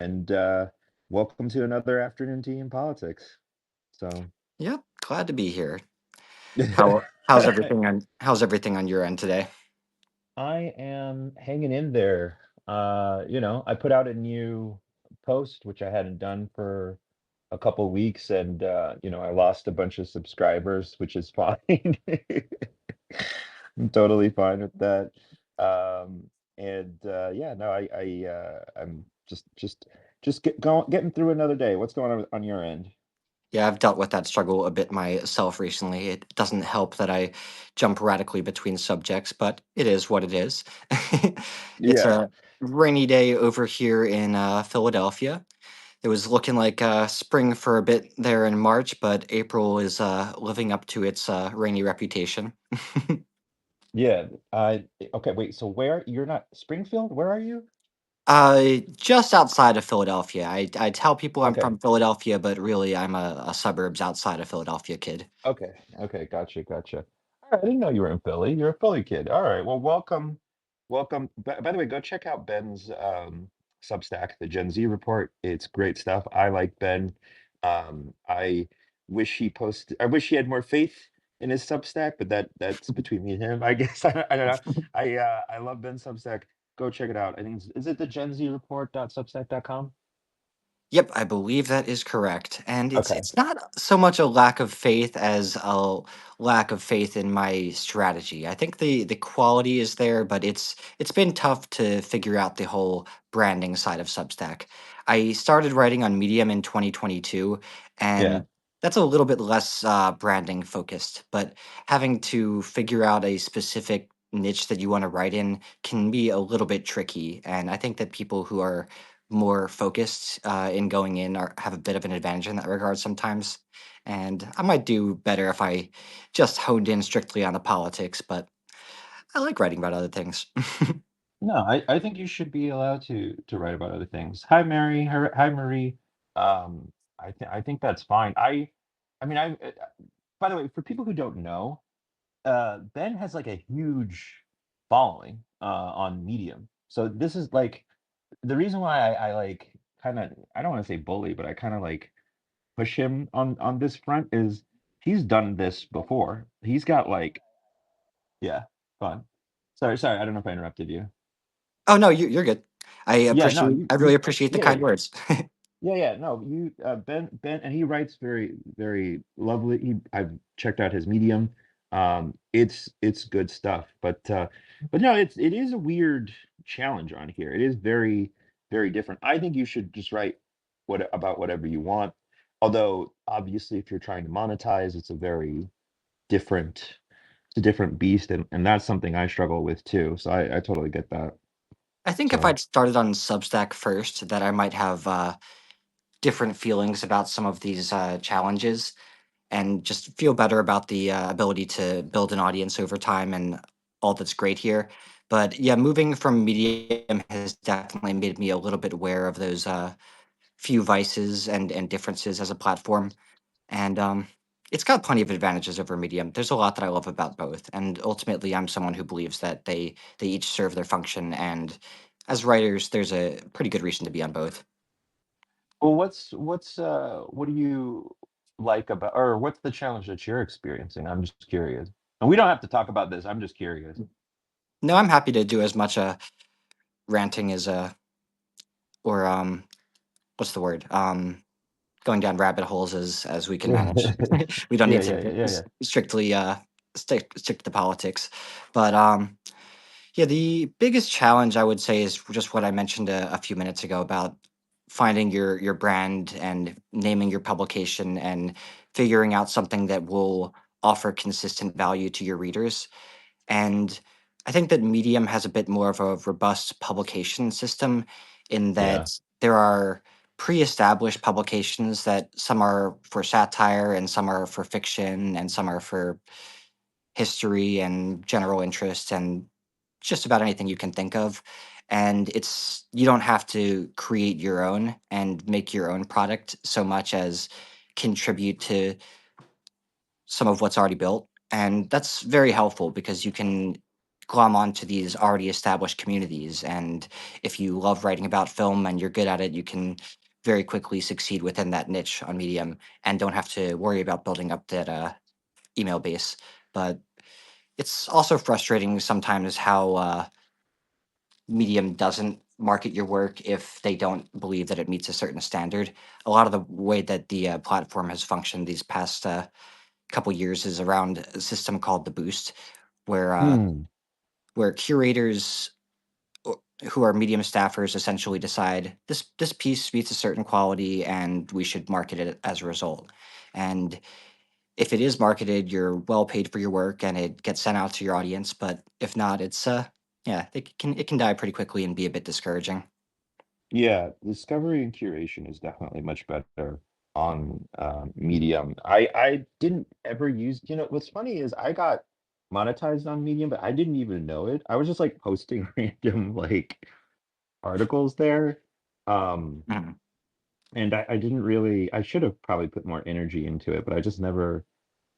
and welcome to another afternoon tea in politics. So, Yep, glad to be here. How's everything on your end today? I am hanging in there. I put out a new post, which I hadn't done for a couple weeks, and I lost a bunch of subscribers, which is fine. I'm totally fine with that. And yeah, no, I'm getting through another day. What's going on your end? Yeah, I've dealt with that struggle a bit myself recently. It doesn't help that I jump radically between subjects, but it is what it is. It's Yeah. a rainy day over here in Philadelphia. It was looking like spring for a bit there in March, but April is living up to its rainy reputation. Yeah. Okay, wait, so where you're not Springfield? Where are you? Just outside of Philadelphia. I tell people I'm Okay. from Philadelphia, but really I'm a suburbs outside of Philadelphia kid. Okay. Okay, gotcha. All right, I didn't know you were in Philly. You're a Philly kid. All right. Well, welcome. Welcome. By the way, go check out Ben's Substack, the Gen Z Report. It's great stuff. I like Ben. I I wish he had more faith in his Substack, but that's between me and him, I guess. I don't know. I love Ben's Substack. Go check it out. I think is it the Gen Z Report.substack.com? Yep, I believe that is correct. And it's Okay. it's not so much a lack of faith as a lack of faith in my strategy. I think the quality is there, but it's been tough to figure out the whole branding side of Substack. I started writing on Medium in 2022, Yeah. and that's a little bit less branding focused, but having to figure out a specific niche that you want to write in can be a little bit tricky. And I think that people who are more focused in going in or have a bit of an advantage in that regard sometimes. And I might do better if I just honed in strictly on the politics, but I like writing about other things. No, I think you should be allowed to write about other things. Hi, Mary. Hi, Marie. I think that's fine. I mean, by the way, for people who don't know, Ben has like a huge following on Medium. So this is like the reason why I like kind of I don't want to say bully, but I kind of like push him on this front is he's done this before. He's got like yeah, fun. Sorry, I don't know if I interrupted you. Oh no, you're good. Yeah, no, I really appreciate the yeah, kind words. yeah. No, Ben, and he writes very lovely. I've checked out his Medium. It's good stuff. But no, it is a weird challenge on here. It is very different. I think you should just write about whatever you want. Although obviously, if you're trying to monetize, different. It's a different beast, and that's something I struggle with too. So I totally get that. I think if So I'd started on Substack first, that I might have different feelings about some of these challenges and just feel better about the ability to build an audience over time and all that's great here. But yeah, moving from Medium has definitely made me a little bit aware of those few vices and differences as a platform. And it's got plenty of advantages over Medium. There's a lot that I love about both, and ultimately, I'm someone who believes that they each serve their function. And as writers, there's a pretty good reason to be on both. well, what do you like about, or what's the challenge that you're experiencing? I'm just curious. And we don't have to talk about this. I'm just curious. No, I'm happy to do as much ranting as or what's the word? Going down rabbit holes as we can manage. We don't Yeah, need to yeah. strictly stick to the politics, but yeah, the biggest challenge I would say is just what I mentioned a few minutes ago about finding your brand and naming your publication and figuring out something that will offer consistent value to your readers. And I think that Medium has a bit more of a robust publication system in Yeah, that there are pre-established publications that some are for satire and some are for fiction and some are for history and general interest and just about anything you can think of. And it's you don't have to create your own and make your own product so much as contribute to some of what's already built. And that's very helpful because you can glom onto these already established communities. And if you love writing about film and you're good at it, you can very quickly succeed within that niche on Medium and don't have to worry about building up that email base. But it's also frustrating sometimes how Medium doesn't market your work if they don't believe that it meets a certain standard. A lot of the way that the platform has functioned these past couple years is around a system called the Boost, where Hmm. curators who are Medium staffers essentially decide this piece meets a certain quality and we should market it as a result. And if it is marketed, you're well paid for your work and it gets sent out to your audience. But if not, it's yeah, it can die pretty quickly and be a bit discouraging. Yeah, discovery and curation is definitely much better on Medium. I didn't ever use, what's funny is I got monetized on Medium, but I didn't even know it. I was just like posting random like articles there. Um, Mhm. and I didn't really, I should have probably put more energy into it, but I just never,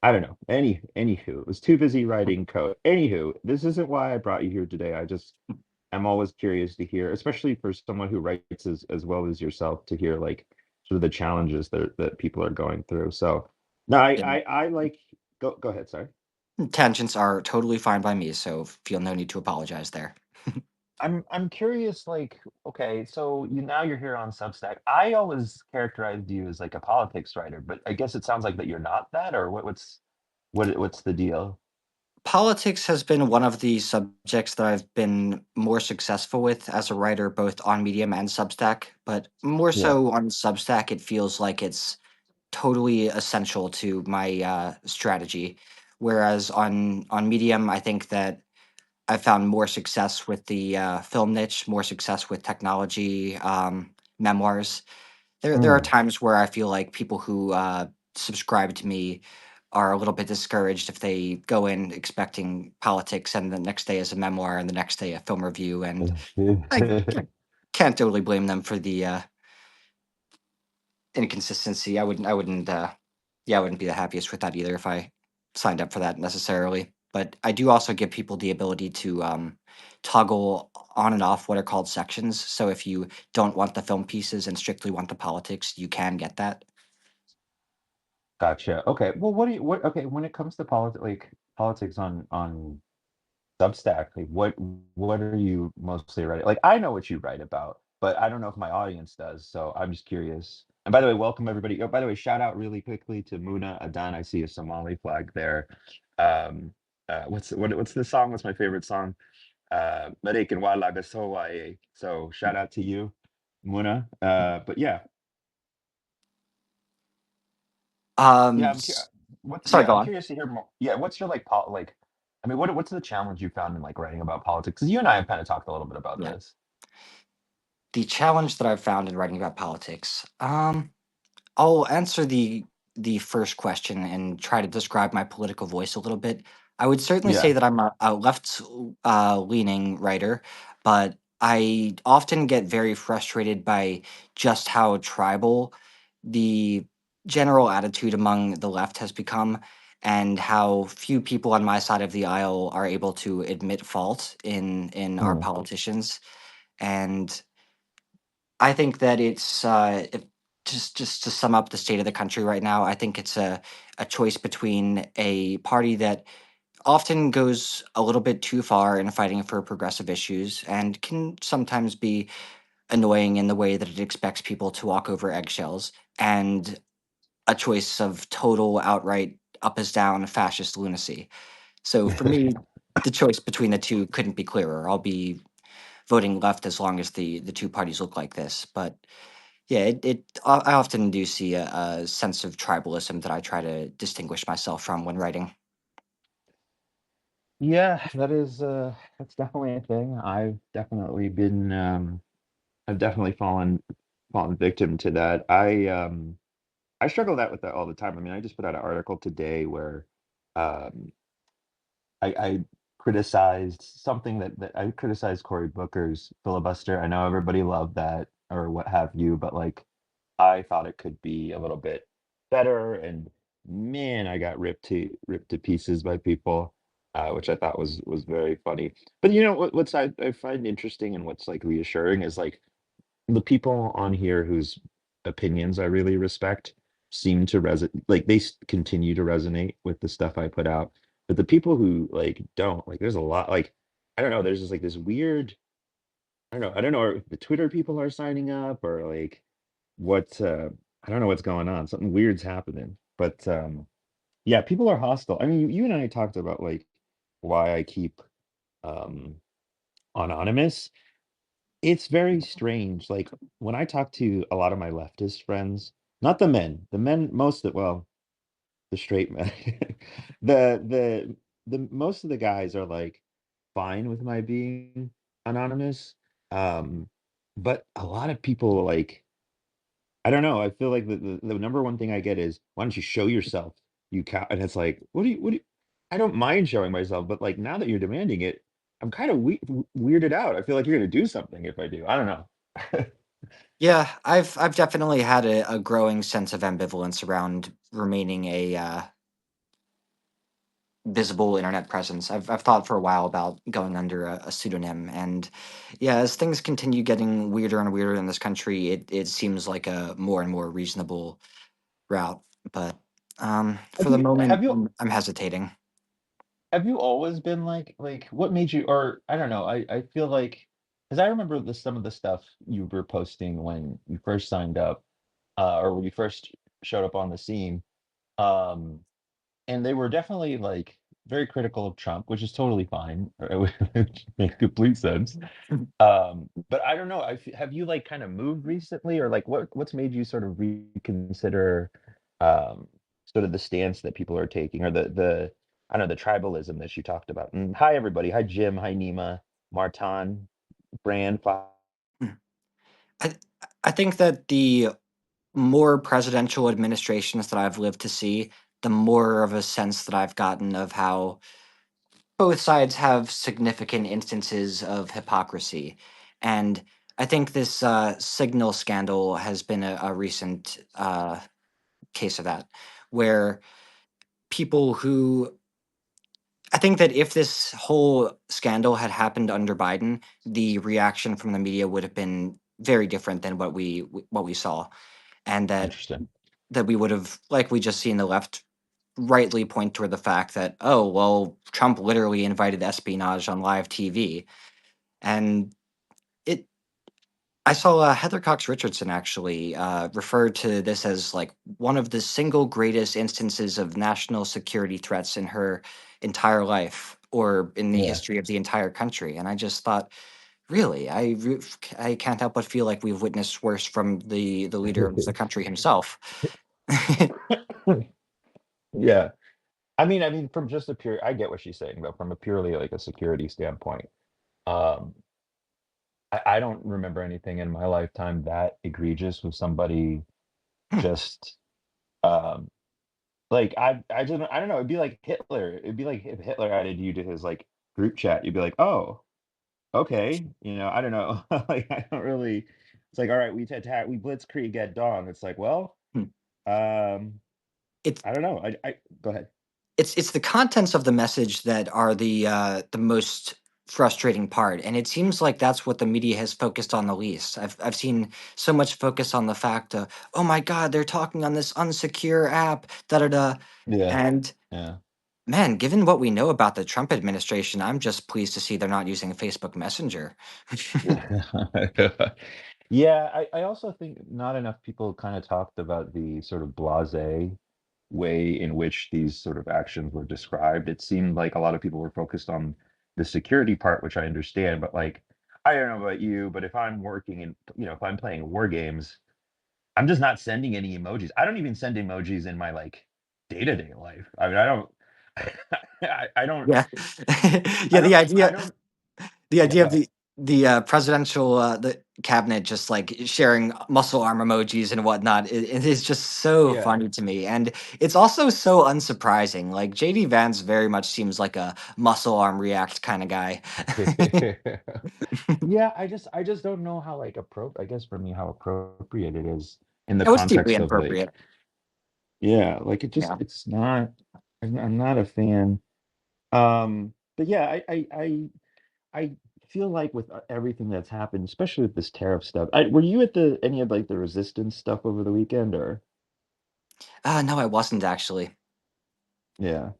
I don't know. Anywho, it was too busy writing code. Anywho, this isn't why I brought you here today. I'm always curious to hear, especially for someone who writes as well as yourself, to hear like sort of the challenges that people are going through. So no, Yeah. I like go ahead, sorry. Tangents are totally fine by me, so feel no need to apologize there. I'm curious, like, okay, so you're here on Substack. I always characterized you as like a politics writer, but I guess it sounds like that you're not that, or what's the deal? Politics has been one of the subjects that I've been more successful with as a writer, both on Medium and Substack. But more Yeah. so on Substack, it feels like it's totally essential to my strategy. Whereas on Medium, I think that I found more success with the film niche, more success with technology, memoirs. There are Mm. times where I feel like people who subscribe to me are a little bit discouraged if they go in expecting politics and the next day is a memoir and the next day a film review, and I can't totally blame them for the inconsistency. I wouldn't be the happiest with that either if I signed up for that necessarily. But I do also give people the ability to toggle on and off what are called sections. So if you don't want the film pieces and strictly want the politics, you can get that. Gotcha. Okay. Well, okay, when it comes to politics on Substack, like what are you mostly writing? Like I know what you write about, but I don't know if my audience does, so I'm just curious. And by the way, welcome everybody. Oh, by the way, shout out really quickly to Muna Adan. I see a Somali flag there. Um, what's the song? What's my favorite song? Marikin Wala Gasowaye. So shout out to you, Muna. But yeah, yeah, S- sorry, yeah, go I'm on. curious to hear more. Yeah, what's your like, I mean, what's the challenge you found in like writing about politics? Because you and I have kind of talked a little bit about Yeah. this. The challenge that I've found in writing about politics. I'll answer the first question and try to describe my political voice a little bit. I would certainly say Yeah. that I'm a left leaning writer, but I often get very frustrated by just how tribal the general attitude among the left has become, and how few people on my side of the aisle are able to admit fault in our Mm. politicians. And I think that it's just to sum up the state of the country right now. I think it's a choice between a party that often goes a little bit too far in fighting for progressive issues and can sometimes be annoying in the way that it expects people to walk over eggshells, and a choice of total outright up is down fascist lunacy. So for me, the choice between the two couldn't be clearer. I'll be voting left as long as the two parties look like this, but yeah, I often do see a sense of tribalism that I try to distinguish myself from when writing. Yeah, that's definitely a thing. I've definitely fallen victim to that. I struggle that with that all the time. I mean, I just put out an article today where um I criticized something that I criticized Cory Booker's filibuster. I know everybody loved that or what have you, but like I thought it could be a little bit better, and man, I got ripped to pieces by people. which I thought was very funny. But you know what's I find interesting and what's like reassuring is like the people on here whose opinions I really respect seem to resonate, like continue to resonate with the stuff I put out. But the people who like don't, like there's a lot, like I don't know, there's just like this weird, I don't know if the Twitter people are signing up or like what I don't know what's going on. Something weird's happening. But yeah, people are hostile. I mean, you and I talked about like why I keep um anonymous. It's very strange. Like when I talk to a lot of my leftist friends, not the men, most of, well, the straight men, the most of the guys are like fine with my being anonymous. Um, but a lot of people like, I don't know. I feel like the number one thing I get is, why don't you show yourself? You cow. And it's like, what do you, I don't mind showing myself, but like now that you're demanding it, I'm kind of weirded out. I feel like you're gonna do something if I do. I don't know. Yeah, I've definitely had a growing sense of ambivalence around remaining a visible internet presence. I've thought for a while about going under a pseudonym, and yeah, as things continue getting weirder and weirder in this country, it seems like a more and more reasonable route. But for the moment, I'm hesitating. Have you always been like what made you, or I don't know, I feel like, because I remember some of the stuff you were posting when you first signed up, or when you first showed up on the scene. Um and they were definitely like very critical of Trump, which is totally fine. Which makes complete sense. But I don't know. Have you like kind of moved recently, or like what's made you sort of reconsider um, sort of the stance that people are taking, or the I don't know, the tribalism that you talked about. And hi everybody. Hi Jim. Hi Nima. Martin. Brand. I I think that the more presidential administrations that I've lived to see, the more of a sense that I've gotten of how both sides have significant instances of hypocrisy. And I think this signal scandal has been a recent case of that, where people who I think that if this whole scandal had happened under Biden, the reaction from the media would have been very different than what we saw, and Interesting. that we would have, like we just seen the left rightly point toward the fact that, oh, well, Trump literally invited espionage on live TV. And it, I saw Heather Cox Richardson actually refer to this as like one of the single greatest instances of national security threats in her entire life or in the Yeah. history of the entire country. And I just thought, really, I can't help but feel like we've witnessed worse from the leader of the country himself. Yeah. I mean, from just a pure, I get what she's saying, but from a purely like a security standpoint, um, I don't remember anything in my lifetime that egregious with somebody just um like I don't know, it'd be like Hitler. It'd be like if Hitler added you to his like group chat, you'd be like, oh, okay, I don't know. Like I don't really, it's like, all right, we attack, we blitzkrieg at dawn. It's like, well, um, it's I don't know. I go ahead. it's the contents of the message that are the most frustrating part, and it seems like that's what the media has focused on the least. I've seen so much focus on the fact of, oh my God, they're talking on this unsecure app, da da da, Yeah. and Yeah. man, given what we know about the Trump administration, I'm just pleased to see they're not using Facebook Messenger. Yeah, I also think not enough people kind of talked about the sort of blasé way in which these sort of actions were described. It seemed like a lot of people were focused on the security part, which I understand, but like, I don't know about you, but if I'm working in, if I'm playing war games, I'm just not sending any emojis. I don't even send emojis in my like day-to-day life. I mean, I don't, I don't, Yeah, I yeah. don't, I don't, The yeah, idea go of ahead. the presidential the cabinet just like sharing muscle arm emojis and whatnot, it is just so Yeah. funny to me, and it's also so unsurprising. Like JD Vance very much seems like a muscle arm react kind of guy. Yeah, I just don't know how like I guess for me how appropriate it is in the Oh, it's deeply context of inappropriate. like, yeah, like Yeah. it's not, I'm not a fan. But yeah, I feel like with everything that's happened, especially with this tariff stuff. Were you at the any of like the resistance stuff over the weekend or? No, I wasn't actually. Yeah.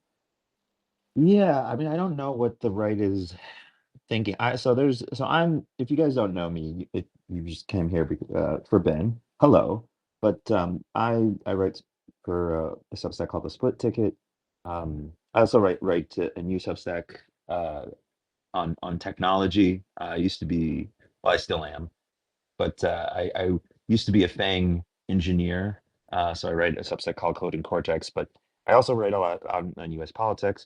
Yeah, I mean, I don't know what the right is thinking. I'm if you guys don't know me, if you just came here for Ben, hello. But I write for a Substack called The Split Ticket. I also write to a new Substack uh on technology. I used to be, well, I still am, but I used to be a FANG engineer. So I write a subset called Coding Cortex, but I also write a lot on US politics.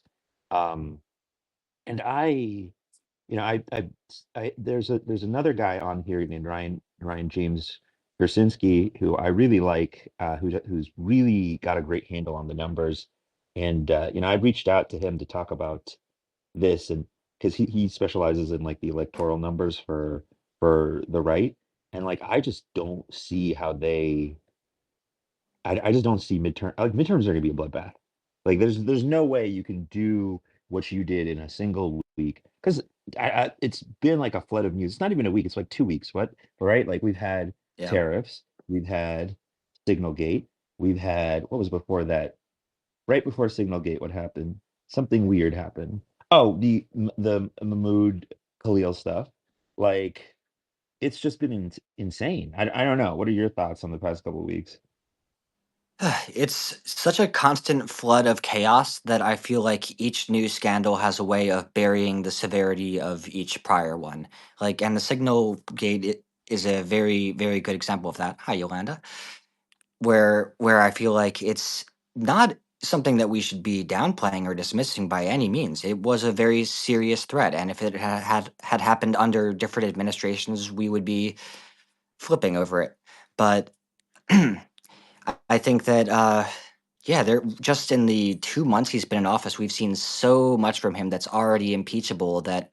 Um, and there's another guy on here named Ryan James Krasinski who I really like, who's really got a great handle on the numbers. And I reached out to him to talk about this, and because he specializes in like the electoral numbers for the right, and like I just don't see how I just don't see midterms are gonna be a bloodbath. Like there's no way you can do what you did in a single week, because it's been like a flood of news. It's not even a week, it's like 2 weeks. What, right? Like we've had Yeah. tariffs, we've had Signalgate, we've had, what was before that? Right before Signalgate, what happened? Something weird happened. Oh, the Mahmoud Khalil stuff. Like it's just been insane. I don't know. What are your thoughts on the past couple of weeks? It's such a constant flood of chaos that I feel like each new scandal has a way of burying the severity of each prior one. Like, and the Signal Gate is a very, very good example of that. Hi, Yolanda. Where I feel like it's not something that we should be downplaying or dismissing by any means. It was a very serious threat, and if it had happened under different administrations, we would be flipping over it. But I think that, yeah, there just in the 2 months he's been in office, we've seen so much from him that's already impeachable that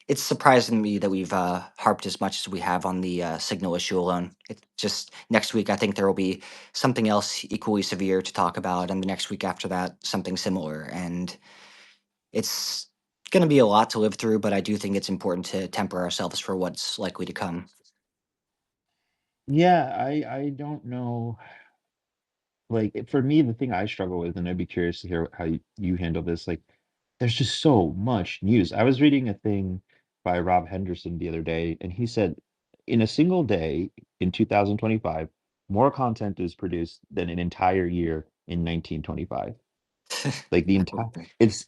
it's surprising me that we've harped as much as we have on the signal issue alone. It's just next week, I think there will be something else equally severe to talk about, and the next week after that, something similar. And it's going to be a lot to live through, but I do think it's important to temper ourselves for what's likely to come. Yeah, I don't know. Like for me, the thing I struggle with, and I'd be curious to hear how you handle this. Like, there's just so much news. I was reading a thing by Rob Henderson the other day, and he said in a single day in 2025, more content is produced than an entire year in 1925. Like the entire, it's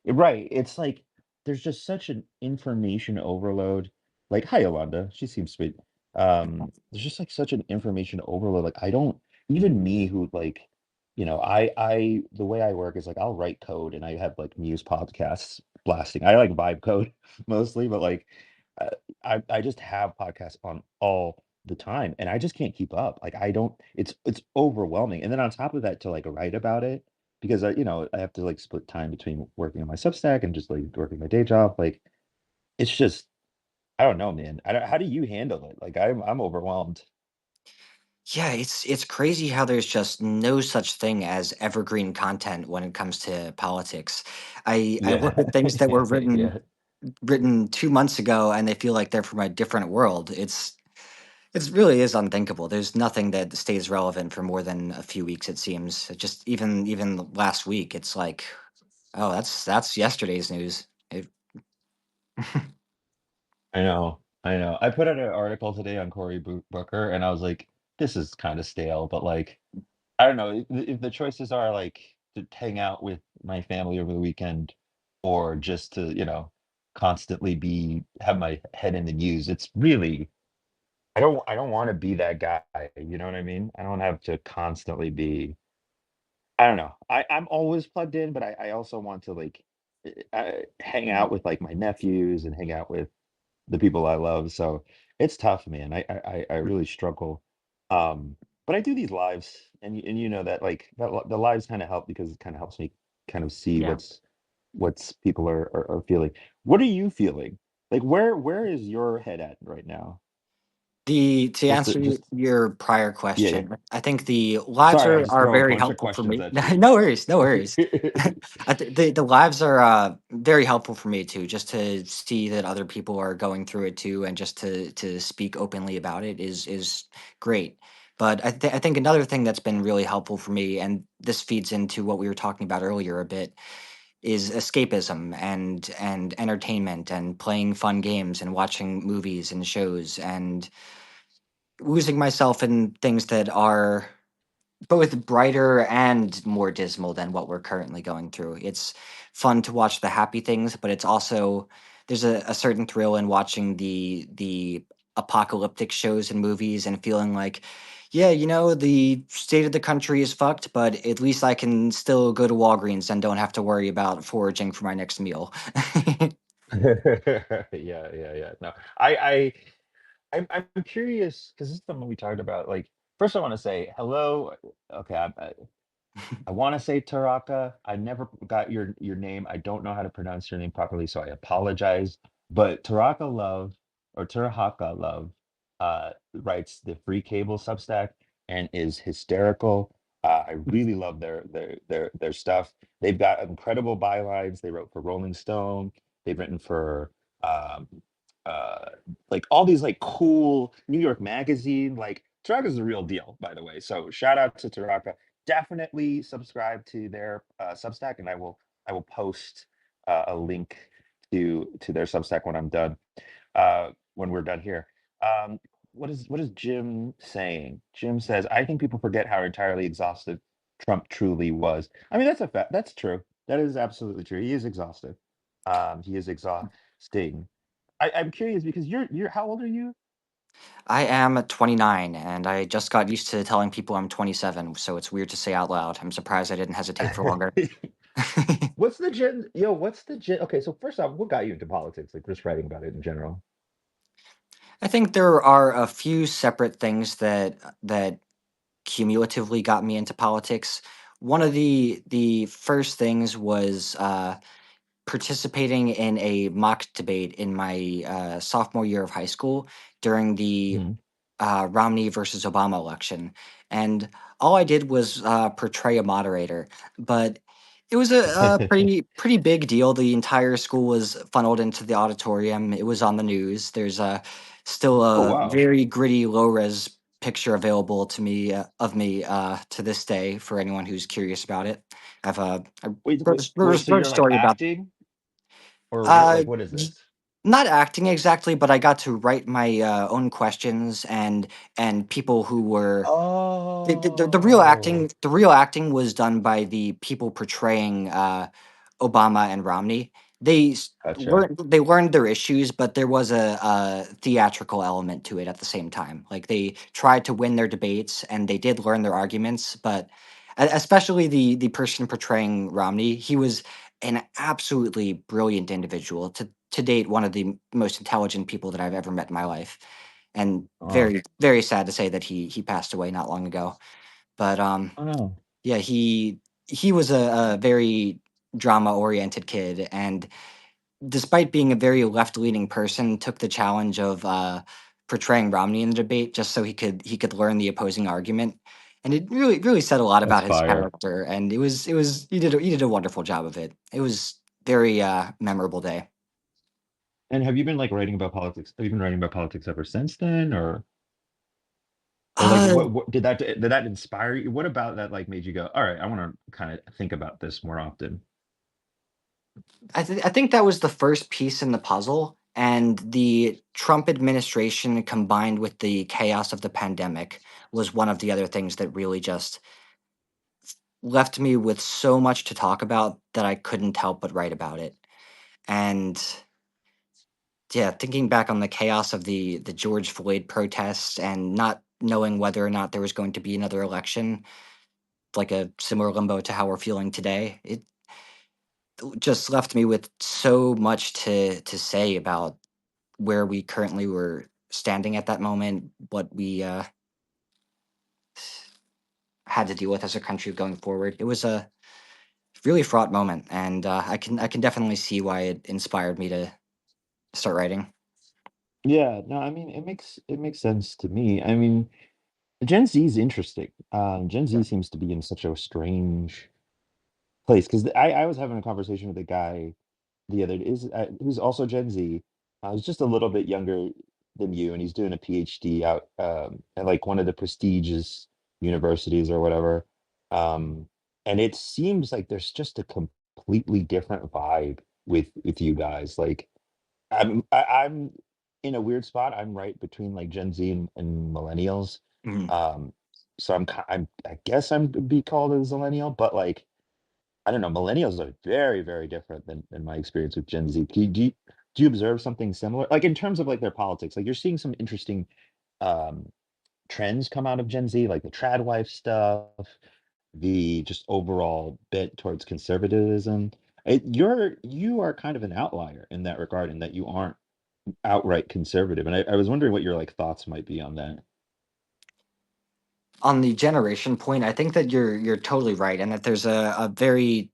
right. It's like there's just such an information overload. Like, hi Yolanda, she seems sweet. There's just like such an information overload. Like I don't, even me who like, the way I work is like I'll write code and I have like news podcasts blasting. I like vibe code mostly, but like uh, I just have podcasts on all the time and I just can't keep up. Like I don't, it's overwhelming. And then on top of that, to like write about it, because I have to like split time between working on my Substack and just like working my day job. Like it's just, I don't know, man. I don't, how do you handle it? Like I'm overwhelmed. Yeah, it's crazy how there's just no such thing as evergreen content when it comes to politics. I Yeah. look at things that were Yeah. written 2 months ago, and they feel like they're from a different world. It's really is unthinkable. There's nothing that stays relevant for more than a few weeks. It seems. Just even last week, it's like, oh, that's yesterday's news. It, I know. I know. I put out an article today on Cory Booker and I was like, this is kind of stale, but like, I don't know if the choices are like to hang out with my family over the weekend or just to, constantly have my head in the news. It's really, I don't want to be that guy. You know what I mean? I don't have to constantly be, I don't know. I'm always plugged in, but I also want to like hang out with like my nephews and hang out with the people I love. So it's tough, man. I really struggle. But I do these lives, and you know that like the lives kind of help because it kind of helps me kind of see yeah. what's people are feeling. What are you feeling? Like where is your head at right now? The to Just to answer just your prior yeah, yeah. question, I think the lives Sorry, I just are throw a very bunch of helpful for questions me. at you. No worries, no worries. The lives are very helpful for me too. Just to see that other people are going through it too, and just to speak openly about it is great. But I think another thing that's been really helpful for me, and this feeds into what we were talking about earlier a bit, is escapism and entertainment and playing fun games and watching movies and shows and losing myself in things that are both brighter and more dismal than what we're currently going through. It's fun to watch the happy things, but it's also there's a certain thrill in watching the apocalyptic shows and movies and feeling like, yeah, the state of the country is fucked, but at least I can still go to Walgreens and don't have to worry about foraging for my next meal. Yeah, yeah, yeah. No, I'm curious because this is something we talked about. Like, first, I want to say hello. Okay, I want to say Taraka. I never got your name. I don't know how to pronounce your name properly, so I apologize. But Taraka Love or Tarahaka Love writes the Free Cable Substack and is hysterical. I really love their stuff. They've got incredible bylines. They wrote for Rolling Stone. They've written for um, uh, like all these like cool New York Magazine. Like Taraka's the real deal, by the way. So shout out to Taraka. Definitely subscribe to their Substack, and I will post a link to their Substack when I'm done. When we're done here. Um, what is Jim saying? Jim says, I think people forget how entirely exhausted Trump truly was. I mean, that's a fact. That's true. That is absolutely true. He is exhausted. He is exhausting. I'm curious because you're how old are you? I am 29, and I just got used to telling people I'm 27, so it's weird to say out loud. I'm surprised I didn't hesitate for longer. What's the gen? Yo, what's the gen? Okay, so first off, what got you into politics? Like just writing about it in general. I think there are a few separate things that cumulatively got me into politics. One of the first things was participating in a mock debate in my sophomore year of high school during the Mhm. Romney versus Obama election, and all I did was portray a moderator, but it was a pretty big deal. The entire school was funneled into the auditorium. It was on the news. There's still Oh a wow. very gritty, low res picture available to me of me to this day for anyone who's curious about it. I Wait, wrote, wait, wrote wait. So wrote a you're like story about acting, or what? uh, Like, what is this? not acting exactly, but I got to write my own questions and people who were Oh, the real acting was done by the people portraying Obama and Romney. gotcha. They learned their issues, but there was a theatrical element to it at the same time. Like they tried to win their debates and they did learn their arguments, but especially the person portraying Romney, he was an absolutely brilliant individual. To date, one of the most intelligent people that I've ever met in my life, and Oh, very sad to say that he passed away not long ago. But oh no. yeah, he was a very drama oriented kid, and despite being a very left leaning person, took the challenge of portraying Romney in the debate just so he could learn the opposing argument. And it really said a lot That's about his fire. character, and it was he did a wonderful job of it. It was very memorable day. And have you been like writing about politics? Have you been writing about politics ever since then, or like Uh, what did that inspire you? What about that like made you go, all right, I want to kind of think about this more often? I think that was the first piece in the puzzle, and the Trump administration combined with the chaos of the pandemic was one of the other things that really just left me with so much to talk about that I couldn't help but write about it. And yeah, thinking back on the chaos of the George Floyd protests and not knowing whether or not there was going to be another election, like a similar limbo to how we're feeling today, it just left me with so much to say about where we currently were standing at that moment, what we had to deal with as a country going forward. It was a really fraught moment, and I can definitely see why it inspired me to start writing. Yeah, no, I mean it makes sense to me. I mean, Gen Z is interesting. Gen Yeah. Z seems to be in such a strange place because I was having a conversation with a guy the other is who's also Gen Z. He's just a little bit younger than you, and he's doing a PhD out at like one of the prestigious universities or whatever. Um, and it seems like there's just a completely different vibe with you guys. Like I'm in a weird spot. I'm right between like Gen Z and millennials. Mhm. Um, so I guess I'm be called a millennial, but like I don't know, millennials are very, very different than my experience with Gen Z. Do you observe something similar? Like in terms of like their politics, like you're seeing some interesting um trends come out of Gen Z, like the trad wife stuff, the just overall bent towards conservatism. You are kind of an outlier in that regard, in that you aren't outright conservative. And I was wondering what your like thoughts might be on that. On the generation point, I think that you're totally right, and that there's a very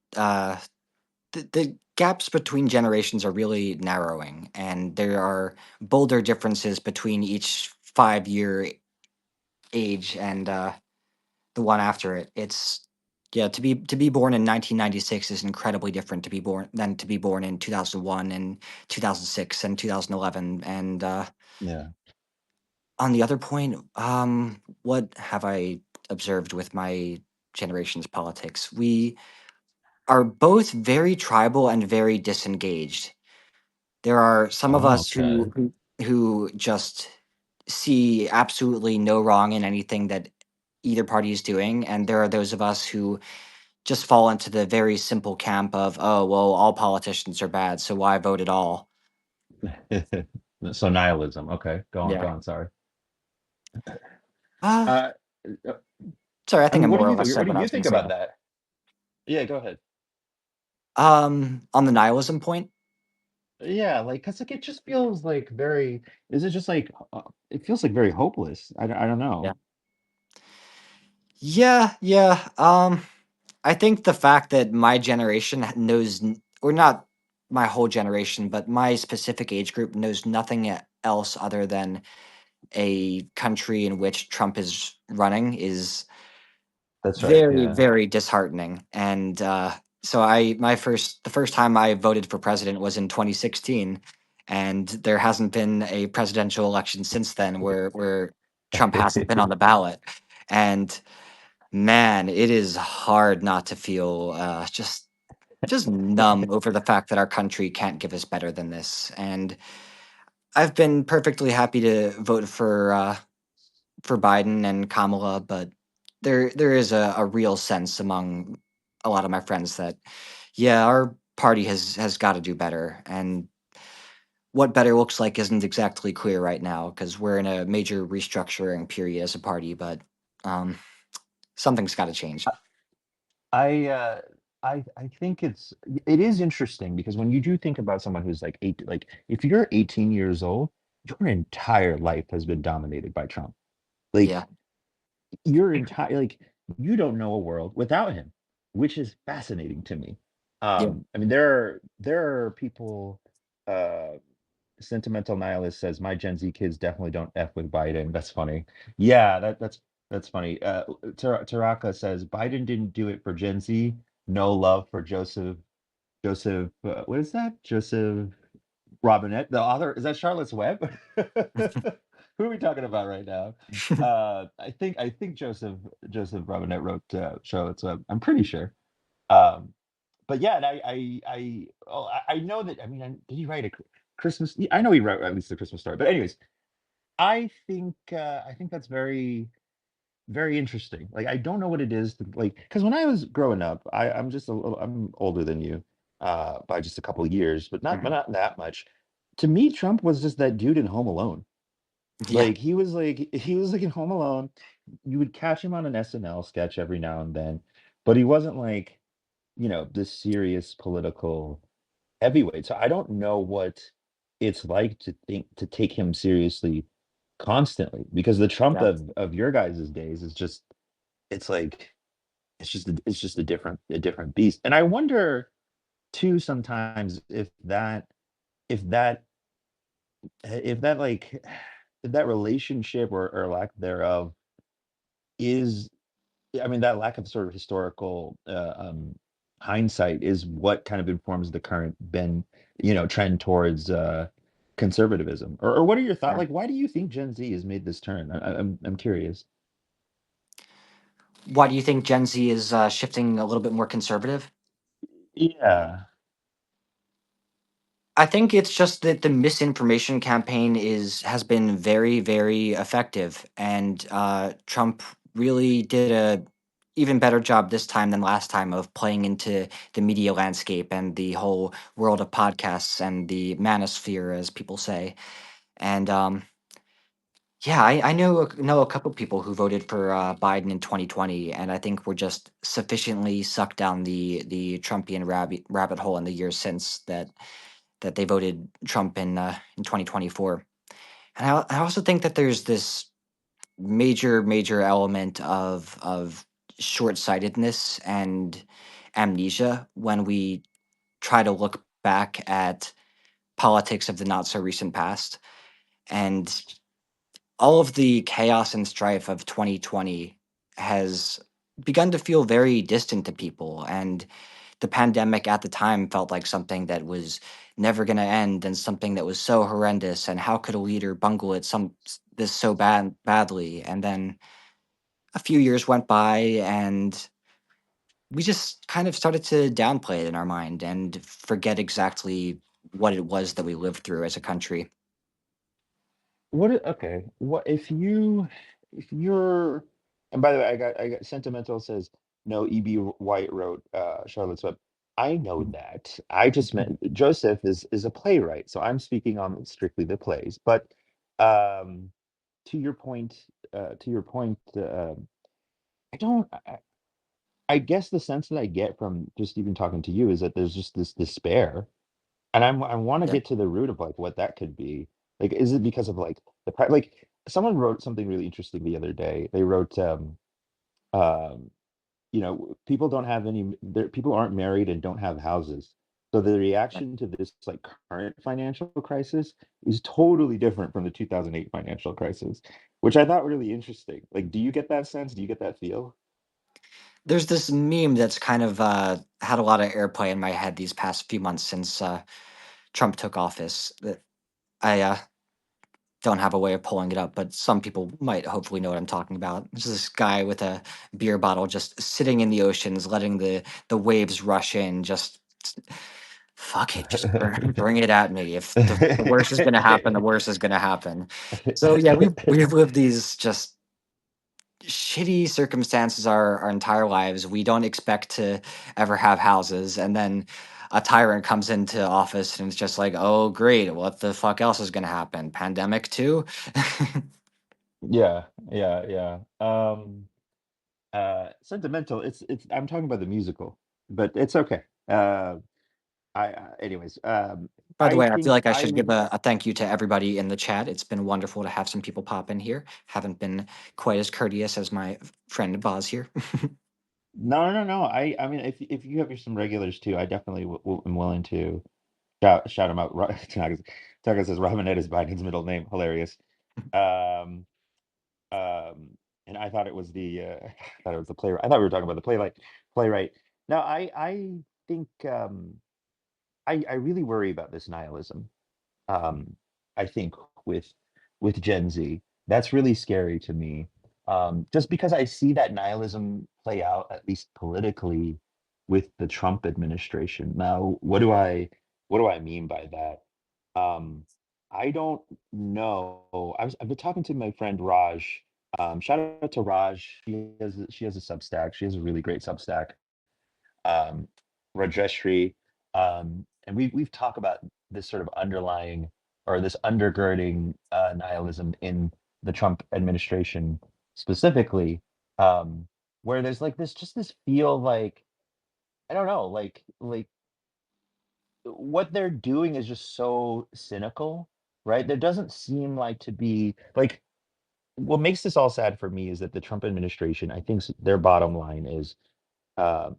the gaps between generations are really narrowing, and there are bolder differences between each 5 year age and the one after it. It's yeah, to be born in 1996 is incredibly different to be born than to be born in 2001 and 2006 and 2011. And Yeah. on the other point, what have I observed with my generation's politics? We are both very tribal and very disengaged. There are some of Oh, us okay. who just see absolutely no wrong in anything that either party is doing, and there are those of us who just fall into the very simple camp of, oh, well, all politicians are bad, so why vote at all? So nihilism. Okay, go Yeah. on. Sorry. Uh, Uh, uh, sorry, I I think I mean, more or less what said do what I you was going think to say. about that? Yeah, go ahead. On the nihilism point, Yeah, like, cause like it just feels like very. Is it just like it feels like very hopeless? I don't yeah, know. yeah, yeah. I think the fact that my generation knows, or not my whole generation, but my specific age group knows nothing else other than a country in which Trump is running is That's right. very, Yeah. very disheartening. And so the first time I voted for president was in 2016, and there hasn't been a presidential election since then where Trump hasn't been on the ballot. And man, it is hard not to feel just numb over the fact that our country can't give us better than this. And I've been perfectly happy to vote for Biden and Kamala, but there is a real sense among a lot of my friends that yeah, our party has got to do better, and what better looks like isn't exactly clear right now because we're in a major restructuring period as a party. But um, something's got to change. I uh I think it is interesting because when you do think about someone who's like like if you're 18 years old, your entire life has been dominated by Trump. Like Yeah, your entire like you don't know a world without him, which is fascinating to me. yeah. I mean there are people uh sentimental nihilist says my Gen Z kids definitely don't F with Biden. That's funny. Yeah, that's funny. Taraka says Biden didn't do it for Gen Z. No love for Joseph what is that? Joseph Robinette, the author. Is that Charlotte's Web? Who are we talking about right now? I think Joseph Robinette wrote Charlotte's Web. I'm pretty sure. Um, but yeah, and I know that. I mean, did he write a Christmas? I know he wrote at least the Christmas story. But anyways, I think that's very very interesting. Like I don't know what it is to, like because when I was growing up, I'm just a little I'm older than you by just a couple of years, but Mhm. not that much. To me, Trump was just that dude in Home Alone. Yeah, He was like in Home Alone. You would catch him on an SNL sketch every now and then, but he wasn't like, you know, this serious political heavyweight. So I don't know what it's like to take him seriously constantly because the Trump yeah, of your guys' days is just it's like it's just a different beast. And I wonder too sometimes if that if that like if that relationship or lack thereof is, I mean, that lack of sort of historical hindsight is what kind of informs the current trend towards conservatism. Or what are your thoughts? Yeah. Like, why do you think Gen Z has made this turn? I'm curious. Why do you think Gen Z is shifting a little bit more conservative? Yeah. I think it's just that the misinformation campaign is has been very, very effective, and Trump really did a even better job this time than last time of playing into the media landscape and the whole world of podcasts and the manosphere, as people say. And yeah, I know a couple people who voted for Biden in 2020, and I think we're just sufficiently sucked down the Trumpian rabbit hole in the years since that they voted Trump in 2024. And I also think that there's this major element of short sightedness and amnesia when we try to look back at politics of the not so recent past. And all of the chaos and strife of 2020 has begun to feel very distant to people. And the pandemic at the time felt like something that was never going to end and something that was so horrendous. And how could a leader bungle it this so badly? And then a few years went by and we just kind of started to downplay it in our mind and forget exactly what it was that we lived through as a country. Okay. What if you're, and by the way, I got Sentimental says no, E.B. White wrote Charlotte's Web. I know that. I just meant Joseph is a playwright, so I'm speaking on strictly the plays. But um to your point, I don't I guess the sense that I get from just even talking to you is that there's just this despair, and I want to Yeah. get to the root of like what that could be. Like, is it because of like like someone wrote something really interesting the other day. They wrote, um, people don't have people aren't married and don't have houses. So the reaction to this like current financial crisis is totally different from the 2008 financial crisis, which I thought really interesting. Like, do you get that sense? Do you get that feel? There's this meme that's kind of had a lot of airplay in my head these past few months since Trump took office. That I don't have a way of pulling it up, but some people might hopefully know what I'm talking about. It's this guy with a beer bottle just sitting in the oceans, letting the waves rush in. Just fuck it, just bring it at me. If the worst is gonna happen, the worst is gonna happen. So yeah, we've lived these just shitty circumstances our entire lives. We don't expect to ever have houses, and then a tyrant comes into office and it's just like, oh great, what the fuck else is gonna happen? Pandemic too? Yeah, yeah, yeah. Sentimental. It's I'm talking about the musical, but it's okay. Anyways, By the I way, I feel think like I I should give would. a thank you to everybody in the chat. It's been wonderful to have some people pop in here. Haven't been quite as courteous as my friend Boz here. No, no, no. I mean, if you have some regulars too, I definitely am willing to shout them out. Taka says Robinette is Biden's middle name. Hilarious. Um, and I thought it was I thought it was the playwright. I thought we were talking about the playwright. No, I think I really worry about this nihilism. um, I think with Gen Z. That's really scary to me. Just because I see that nihilism play out, at least politically, with the Trump administration. Now, what do I mean by that? Um, I don't know. I've been talking to my friend Raj. Shout out to Raj. She has a Substack. She has a really great Substack, um, Rajeshri, and we've talked about this sort of underlying or this undergirding nihilism in the Trump administration specifically, um, where there's like this feel like I don't know, like what they're doing is just so cynical, right? There doesn't seem like to be like what makes this all sad for me is that the Trump administration, I think their bottom line is uh,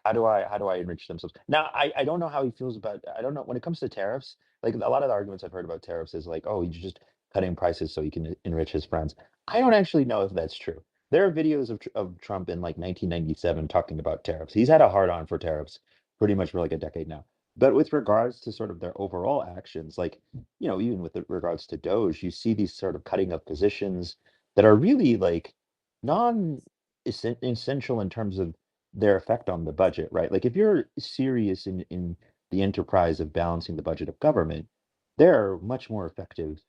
how do I enrich themselves? Now I don't know how he feels about I don't know when it comes to tariffs. like a lot of the arguments I've heard about tariffs is like, oh, he's just cutting prices so he can enrich his friends. I don't actually know if that's true. There are videos of Trump in like 1997 talking about tariffs. He's had a hard on for tariffs pretty much for like a decade now. But with regards to sort of their overall actions, like, even with regards to Doge, you see these sort of cutting of positions that are really like non essential in terms of their effect on the budget, right? Like if you're serious in the enterprise of balancing the budget of government, there are much more effective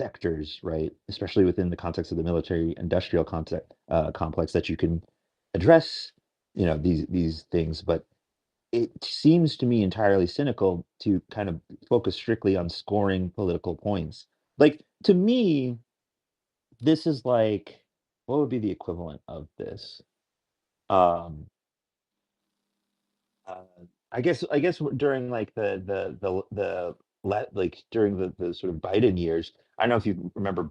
sectors, right? Especially within the context of the military industrial concept complex that you can address, these things. But it seems to me entirely cynical to kind of focus strictly on scoring political points. Like to me, this is like what would be the equivalent of this? Um, Uh, I guess during like like during the sort of Biden years, I don't know if you remember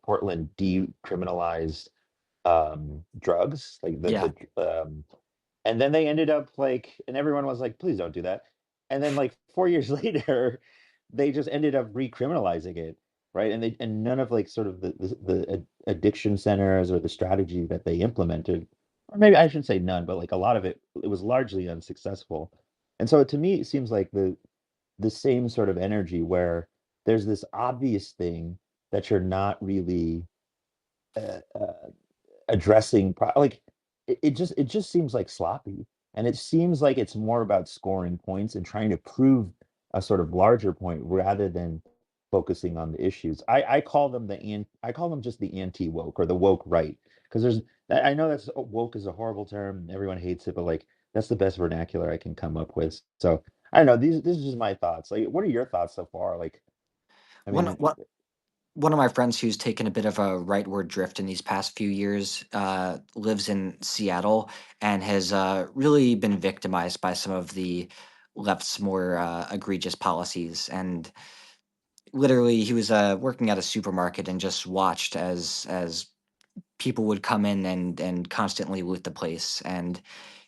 Portland decriminalized drugs, like Yeah. and then they ended up like, and everyone was like, please don't do that. And then like 4 years later, they just ended up recriminalizing it, right? And none of like sort of the addiction centers or the strategy that they implemented, or maybe I shouldn't say none, but like a lot of it was largely unsuccessful. And so to me, it seems like the same sort of energy where there's this obvious thing that you're not really addressing like it just seems like sloppy, and it seems like it's more about scoring points and trying to prove a sort of larger point rather than focusing on the issues. I call them I call them just the anti-woke or the woke right, because I know that's woke is a horrible term and everyone hates it, but like that's the best vernacular I can come up with. So I don't know, this is just my thoughts. Like what are your thoughts so far? Like I One mean, one one of my friends who's taken a bit of a rightward drift in these past few years lives in Seattle and has really been victimized by some of the left's more egregious policies. And literally, he was working at a supermarket and just watched as people would come in and constantly loot the place. And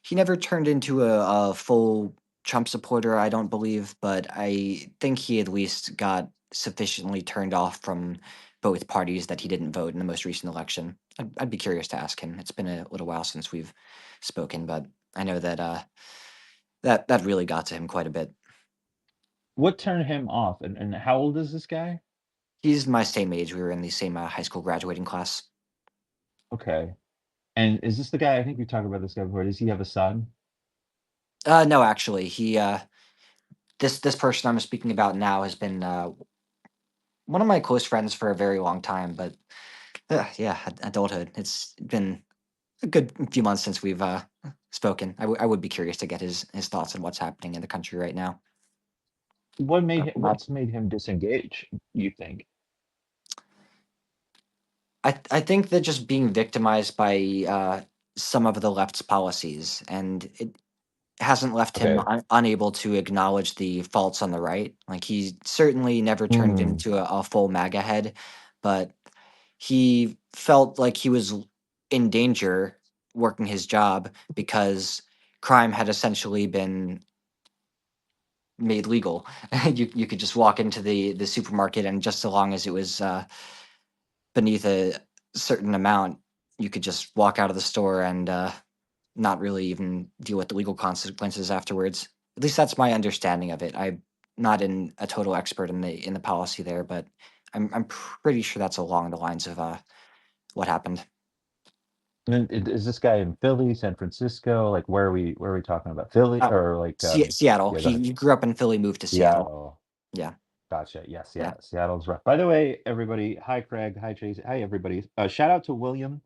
he never turned into a full Trump supporter, I don't believe, but I think he at least got sufficiently turned off from both parties that he didn't vote in the most recent election. I'd be curious to ask him. It's been a little while since we've spoken, but I know that that really got to him quite a bit. what turned him off, and how old is this guy? He's my same age. We were in the same high school graduating class. Okay. And is this the guy? I think we talked about this guy before. Does he have a son? No, actually, he this person I'm speaking about now has been one of my close friends for a very long time, but yeah, adulthood. It's been a good few months since we've spoken. I would be curious to get his thoughts on what's happening in the country right now. Not, What's made him disengage, you think? I think that just being victimized by some of the left's policies, and it hasn't left him Okay. unable to acknowledge the faults on the right. Like he certainly never turned Mm, into a full MAGA head, but he felt like he was in danger working his job because crime had essentially been made legal. You could just walk into the supermarket, and just so long as it was beneath a certain amount, you could just walk out of the store and not really even deal with the legal consequences afterwards. At least that's my understanding of it. I'm not a total expert in the policy there, but I'm pretty sure that's along the lines of what happened. and is this guy in Philly, San Francisco? Like where are we talking about? Philly Uh, or like Seattle. yeah, go ahead. He grew up in Philly, moved to Seattle. Seattle. Yeah, Gotcha. Yes, yeah. yeah. Seattle's rough. By the way, everybody, hi Craig, hi Chase, hi everybody. Shout out to William.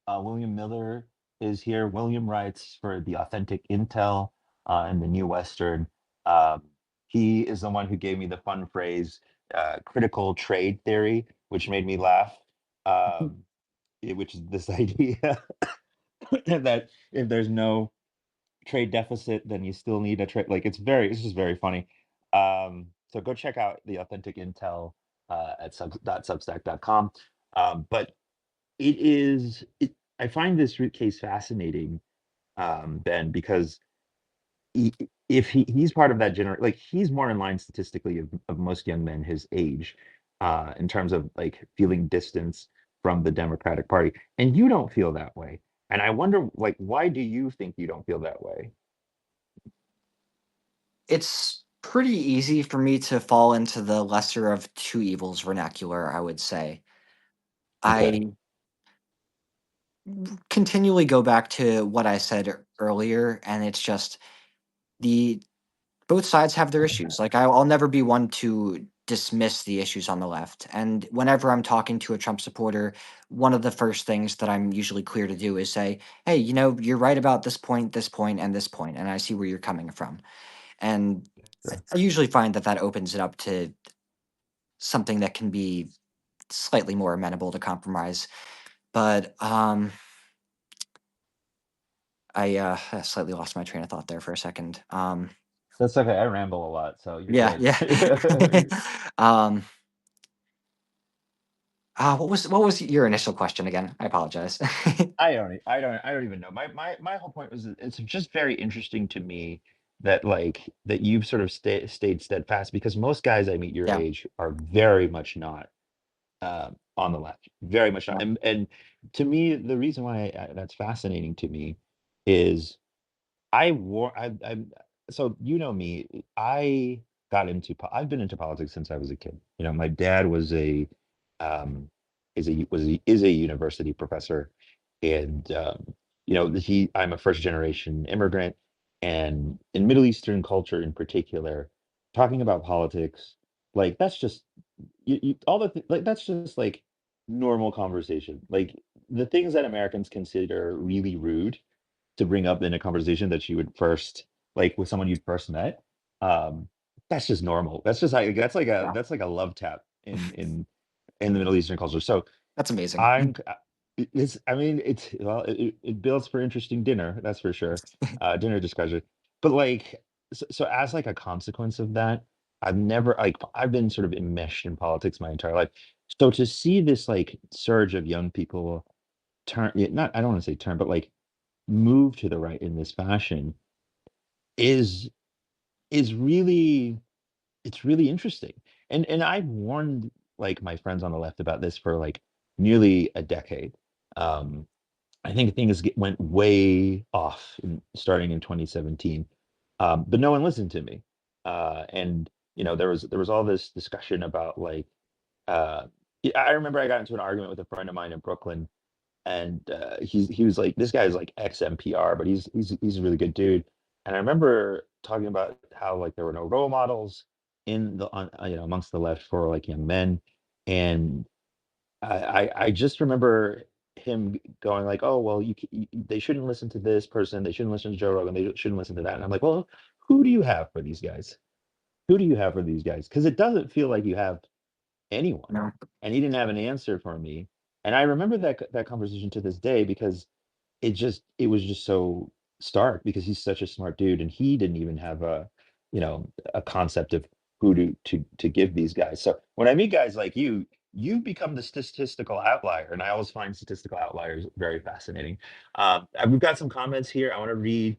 William Miller is here. William writes for the Authentic Intel and the New Western. Um, he is the one who gave me the fun phrase critical trade theory, which made me laugh. Um, which is this idea that if there's no trade deficit, then you still need a trade. Like it's just very funny. So go check out the Authentic Intel at substack.com. But I find this root case fascinating, Ben, because if he's part of that generation, like he's more in line statistically of most young men his age, in terms of like feeling distance from the Democratic Party, and you don't feel that way. And I wonder, like, why do you think you don't feel that way? It's pretty easy for me to fall into the lesser of two evils vernacular, I would say. Okay. I continually go back to what I said earlier, and it's just the both sides have their issues. Like I'll never be one to dismiss the issues on the left. And whenever I'm talking to a Trump supporter, one of the first things that I'm usually clear to do is say, "Hey, you know, you're right about this point, and this point, and I see where you're coming from." And Sure. I usually find that that opens it up to something that can be slightly more amenable to compromise. But I slightly lost my train of thought there for a second. That's okay. I ramble a lot, so you're Yeah, good. yeah. um, what was your initial question again? I apologize. I don't even know. My whole point was that it's just very interesting to me that that you've sort of stayed steadfast because most guys I meet your Yeah, age are very much not on the left, very much not. yeah, And to me, the reason why that's fascinating to me is I'm so you know me, I've been into politics since I was a kid. You know, my dad was um is a university professor, and you know, I'm a first generation immigrant, and in Middle Eastern culture in particular, talking about politics, like that's just all like that's just like normal conversation. Like the things that Americans consider really rude to bring up in a conversation that you would first like with someone you'd first met, um, that's just normal. That's just like yeah. that's like a love tap in the Middle Eastern culture. So That's amazing. I'm it's I mean it's well it builds for interesting dinner, that's for sure. Dinner discussion. But like so as like a consequence of that, I've been sort of enmeshed in politics my entire life. So to see this like surge of young people turn yeah, not I don't want to say turn, but like move to the right in this fashion is is really it's really interesting. And I've warned like my friends on the left about this for like nearly a decade. Um, I think went way off starting in 2017, but no one listened to me. And you know there was all this discussion about I remember I got into an argument with a friend of mine in Brooklyn and he was like this guy's like ex NPR, but he's a really good dude. And I remember talking about how like there were no role models in you know amongst the left for like young men, and I just remember him going like, oh well, they shouldn't listen to this person, they shouldn't listen to Joe Rogan, they shouldn't listen to that. And I'm like, well, who do you have for these guys? Who do you have for these guys? Because it doesn't feel like you have anyone. No, And he didn't have an answer for me. And I remember that conversation to this day because it was just so stark because he's such a smart dude and he didn't even have you know a concept of who to give these guys. So when I meet guys like you become the statistical outlier, and I always find statistical outliers very fascinating. We've got some comments here I want to read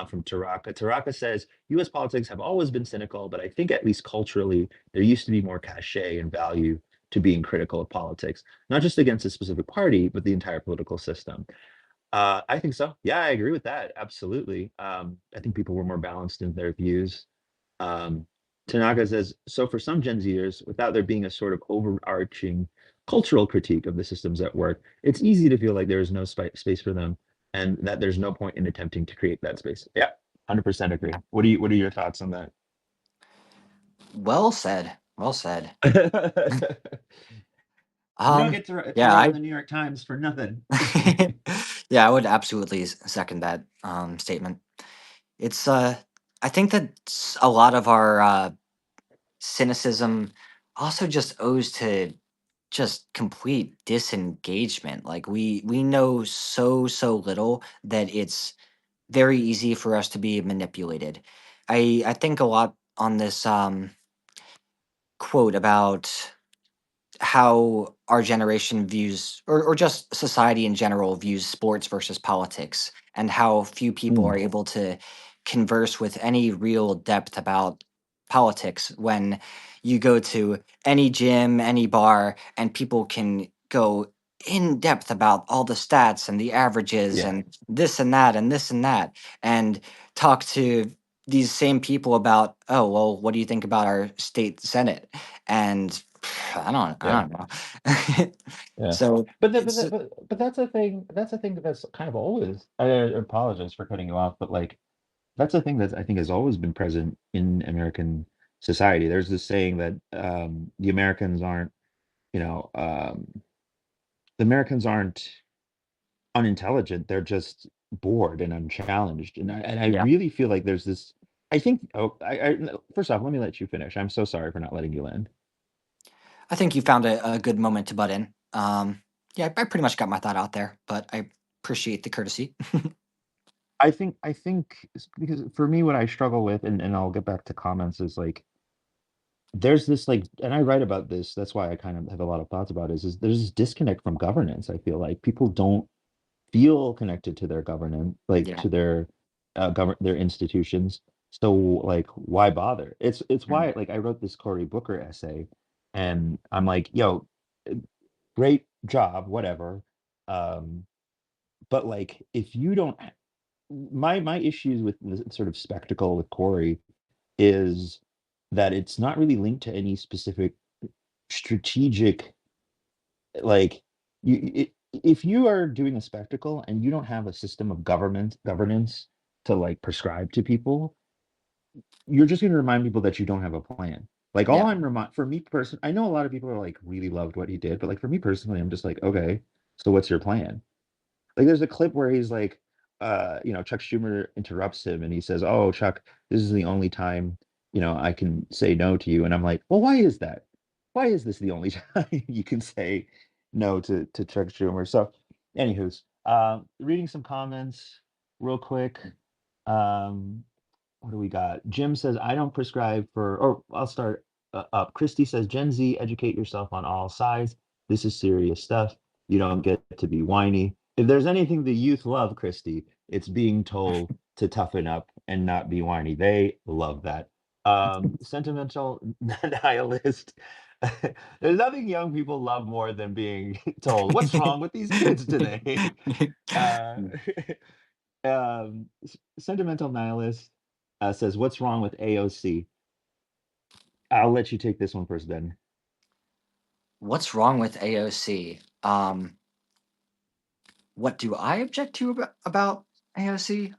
from Taraka. Taraka says U.S. politics have always been cynical, but I think at least culturally there used to be more cachet and value to being critical of politics, not just against a specific party, but the entire political system. I think so. Yeah, I agree with that. Absolutely. I think people were more balanced in their views. Um, Tanaka says, so for some Gen Zers, without there being a sort of overarching cultural critique of the systems at work, it's easy to feel like there is no space for them and that there's no point in attempting to create that space. Yeah, 100% agree. What are your thoughts on that? well said. Well said. You don't Um, get to yeah, write I in the New York Times for nothing. yeah, I would absolutely second that statement. It's I think that a lot of our cynicism also just owes to just complete disengagement. Like we know so little that it's very easy for us to be manipulated. I think a lot on this quote about how our generation views or just society in general views sports versus politics and how few people Mm, are able to converse with any real depth about politics when you go to any gym, any bar, and people can go in depth about all the stats and the averages Yeah, and this and that and this and that, and talk to these same people about, oh well, what do you think about our state senate? And I yeah, don't know. yeah. So it's But that's a thing. That's a thing that's kind of always. I apologize for cutting you off, but like that's a thing that I think has always been present in American society. There's this saying that the Americans aren't, you know, the Americans aren't unintelligent. They're just bored and unchallenged. And I yeah. really feel like there's this. I think. Oh, no, first off, let me let you finish. I'm so sorry for not letting you land. I think you found a good moment to butt in. Yeah, I pretty much got my thought out there, but I appreciate the courtesy. Because for me, what I struggle with, and I'll get back to comments, is like there's this like, and I write about this. That's why I kind of have a lot of thoughts about it, is there's this disconnect from governance. I feel like people don't feel connected to their governance, like Yeah. to their their institutions. So like, why bother? It's Mm. why like I wrote this Cory Booker essay, and I'm like, yo, uh, great job, whatever. Um, but like, if you don't, my issues with the sort of spectacle with Corey is that it's not really linked to any specific strategic like if you are doing a spectacle and you don't have a system of governance to like prescribe to people, you're just going to remind people that you don't have a plan. Like all Yeah. I'm remind for me person, I know a lot of people are like really loved what he did, but like for me personally, I'm just like, okay, so what's your plan? Like there's a clip where he's like, Chuck Schumer interrupts him and he says, "Oh, Chuck, this is the only time, I can say no to you." And I'm like, "Well, why is that? Why is this the only time you can say no to Chuck Schumer?" So, anywho's, reading some comments real quick. Um, what do we got? Jim says, I don't prescribe for, or I'll start up. Christy says, Gen Z, educate yourself on all sides. This is serious stuff. You don't get to be whiny. If there's anything the youth love, Christy, it's being told to toughen up and not be whiny. They love that. Sentimental nihilist. There's nothing young people love more than being told, what's wrong with these kids today? uh, Sentimental nihilist says, "What's wrong with AOC?" I'll let you take this one first, Ben. What's wrong with AOC? What do I object to about AOC?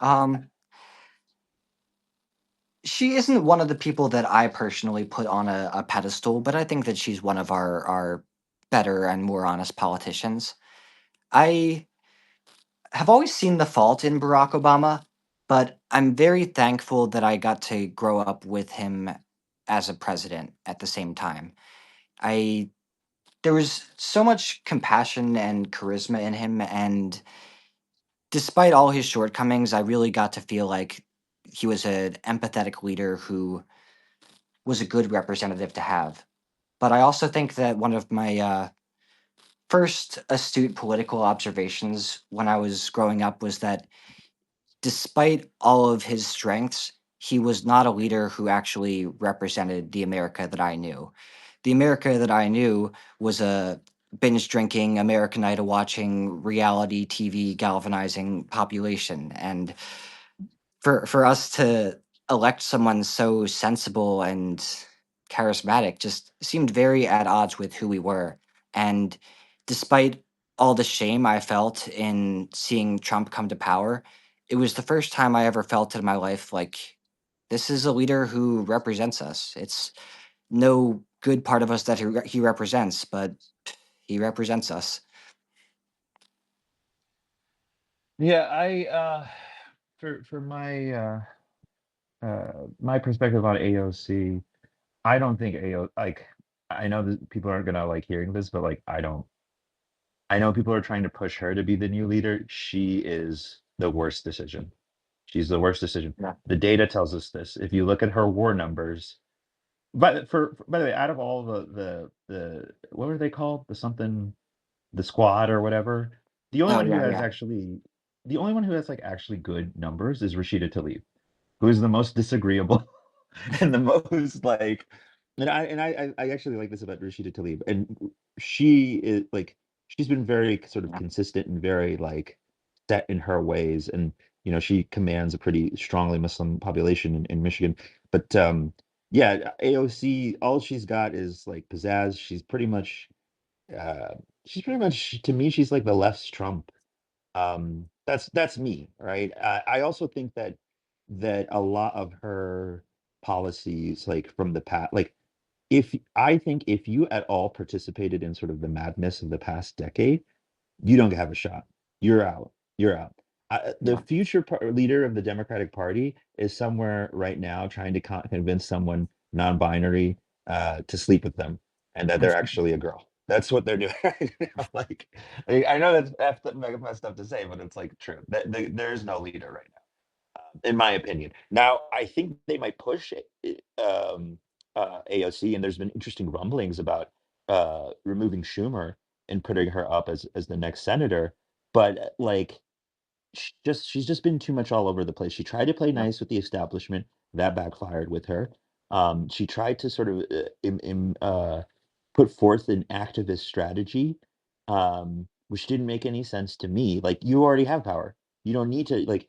She isn't one of the people that I personally put on a pedestal, but I think that she's one of our better and more honest politicians. I have always seen the fault in Barack Obama, but I'm very thankful that I got to grow up with him as a president at the same time. I There was so much compassion and charisma in him, and despite all his shortcomings, I really got to feel like he was an empathetic leader who was a good representative to have. But I also think that one of my first astute political observations when I was growing up was that despite all of his strengths, he was not a leader who actually represented the America that I knew. The America that I knew was a binge drinking, American Idol watching, reality TV galvanizing population. And for us to elect someone so sensible and charismatic just seemed very at odds with who we were. And despite all the shame I felt in seeing Trump come to power, it was the first time I ever felt in my life like this is a leader who represents us. It's no good part of us that he represents, but he represents us. Yeah, I for my perspective on AOC, I don't think AO like I know that people aren't gonna like hearing this, but like I don't. I know people are trying to push her to be the new leader. She is the worst decision. She's the worst decision. Yeah. The data tells us this. If you look at her war numbers, but by the way, out of all the what were they called? The something the squad or whatever. The only Oh one who yeah, has yeah. actually the only one who has like actually good numbers is Rashida Tlaib. who's the most disagreeable and the most like, and I actually like this about Rashida Tlaib, and she is like she's been very sort of Yeah. consistent and very like set in her ways, and she commands a pretty strongly Muslim population in Michigan, but yeah, AOC, all she's got is like pizzazz. Uh she's pretty much, to me, she's like the left's Trump. That's me, right? I also think that a lot of her policies, like from the past, like if I think if you at all participated in sort of the madness of the past decade, you don't have a shot. You're out. You're out. The Yeah. future leader of the Democratic Party is somewhere right now trying to convince someone non-binary to sleep with them, and that they're actually a girl. That's what they're doing right now. Like, I know that's mega messed up to say, but it's like true. There's no leader right now, in my opinion. Now, I think they might push AOC, and there's been interesting rumblings about removing Schumer and putting her up as the next senator. But like, she's just been too much all over the place. She tried to play Yeah. nice with the establishment, that backfired with her. She tried to sort of put forth an activist strategy, which didn't make any sense to me. Like, you already have power. You don't need to like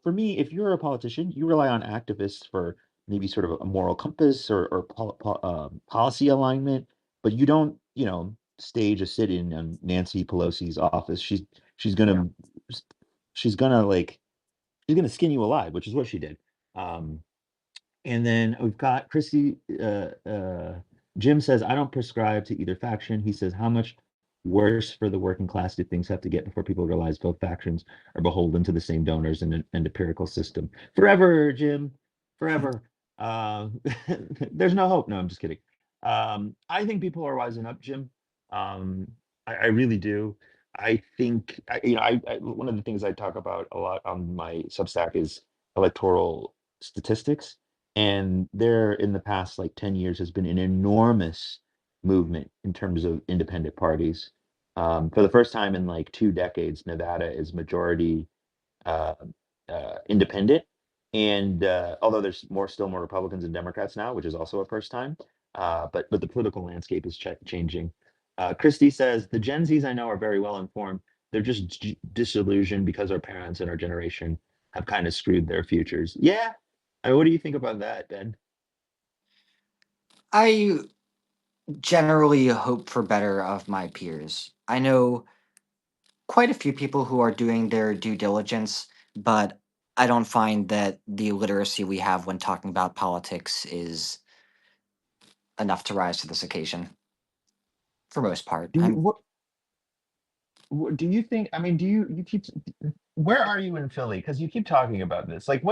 for me, if you're a politician, you rely on activists for maybe sort of a moral compass or policy alignment, but you don't, stage a sit-in on Nancy Pelosi's office. She's Yeah. gonna she's gonna like she's gonna skin you alive, which is what she did. Um, and then we've got Christy. Jim says, I don't prescribe to either faction. He says, how much worse for the working class do things have to get before people realize both factions are beholden to the same donors and an empirical system? Forever, Jim. Forever. Uh, there's no hope. No, I'm just kidding. I think people are wising up, Jim. I really do. I think, one of the things I talk about a lot on my Substack is electoral statistics, and there in the past like 10 years has been an enormous movement in terms of independent parties. For the first time in like 2 decades, Nevada is majority uh, independent, and although there's still more Republicans and Democrats now, which is also a first time, but the political landscape is changing. Christie says the Gen Zs I know are very well informed. They're just disillusioned because our parents and our generation have kind of screwed their futures. Yeah, what do you think about that, Ben? I generally hope for better of my peers. I know quite a few people who are doing their due diligence, but I don't find that the literacy we have when talking about politics is enough to rise to this occasion for most part. Do you what do you think? I mean, do you keep where are you in Philly? Because you keep talking about this. Like,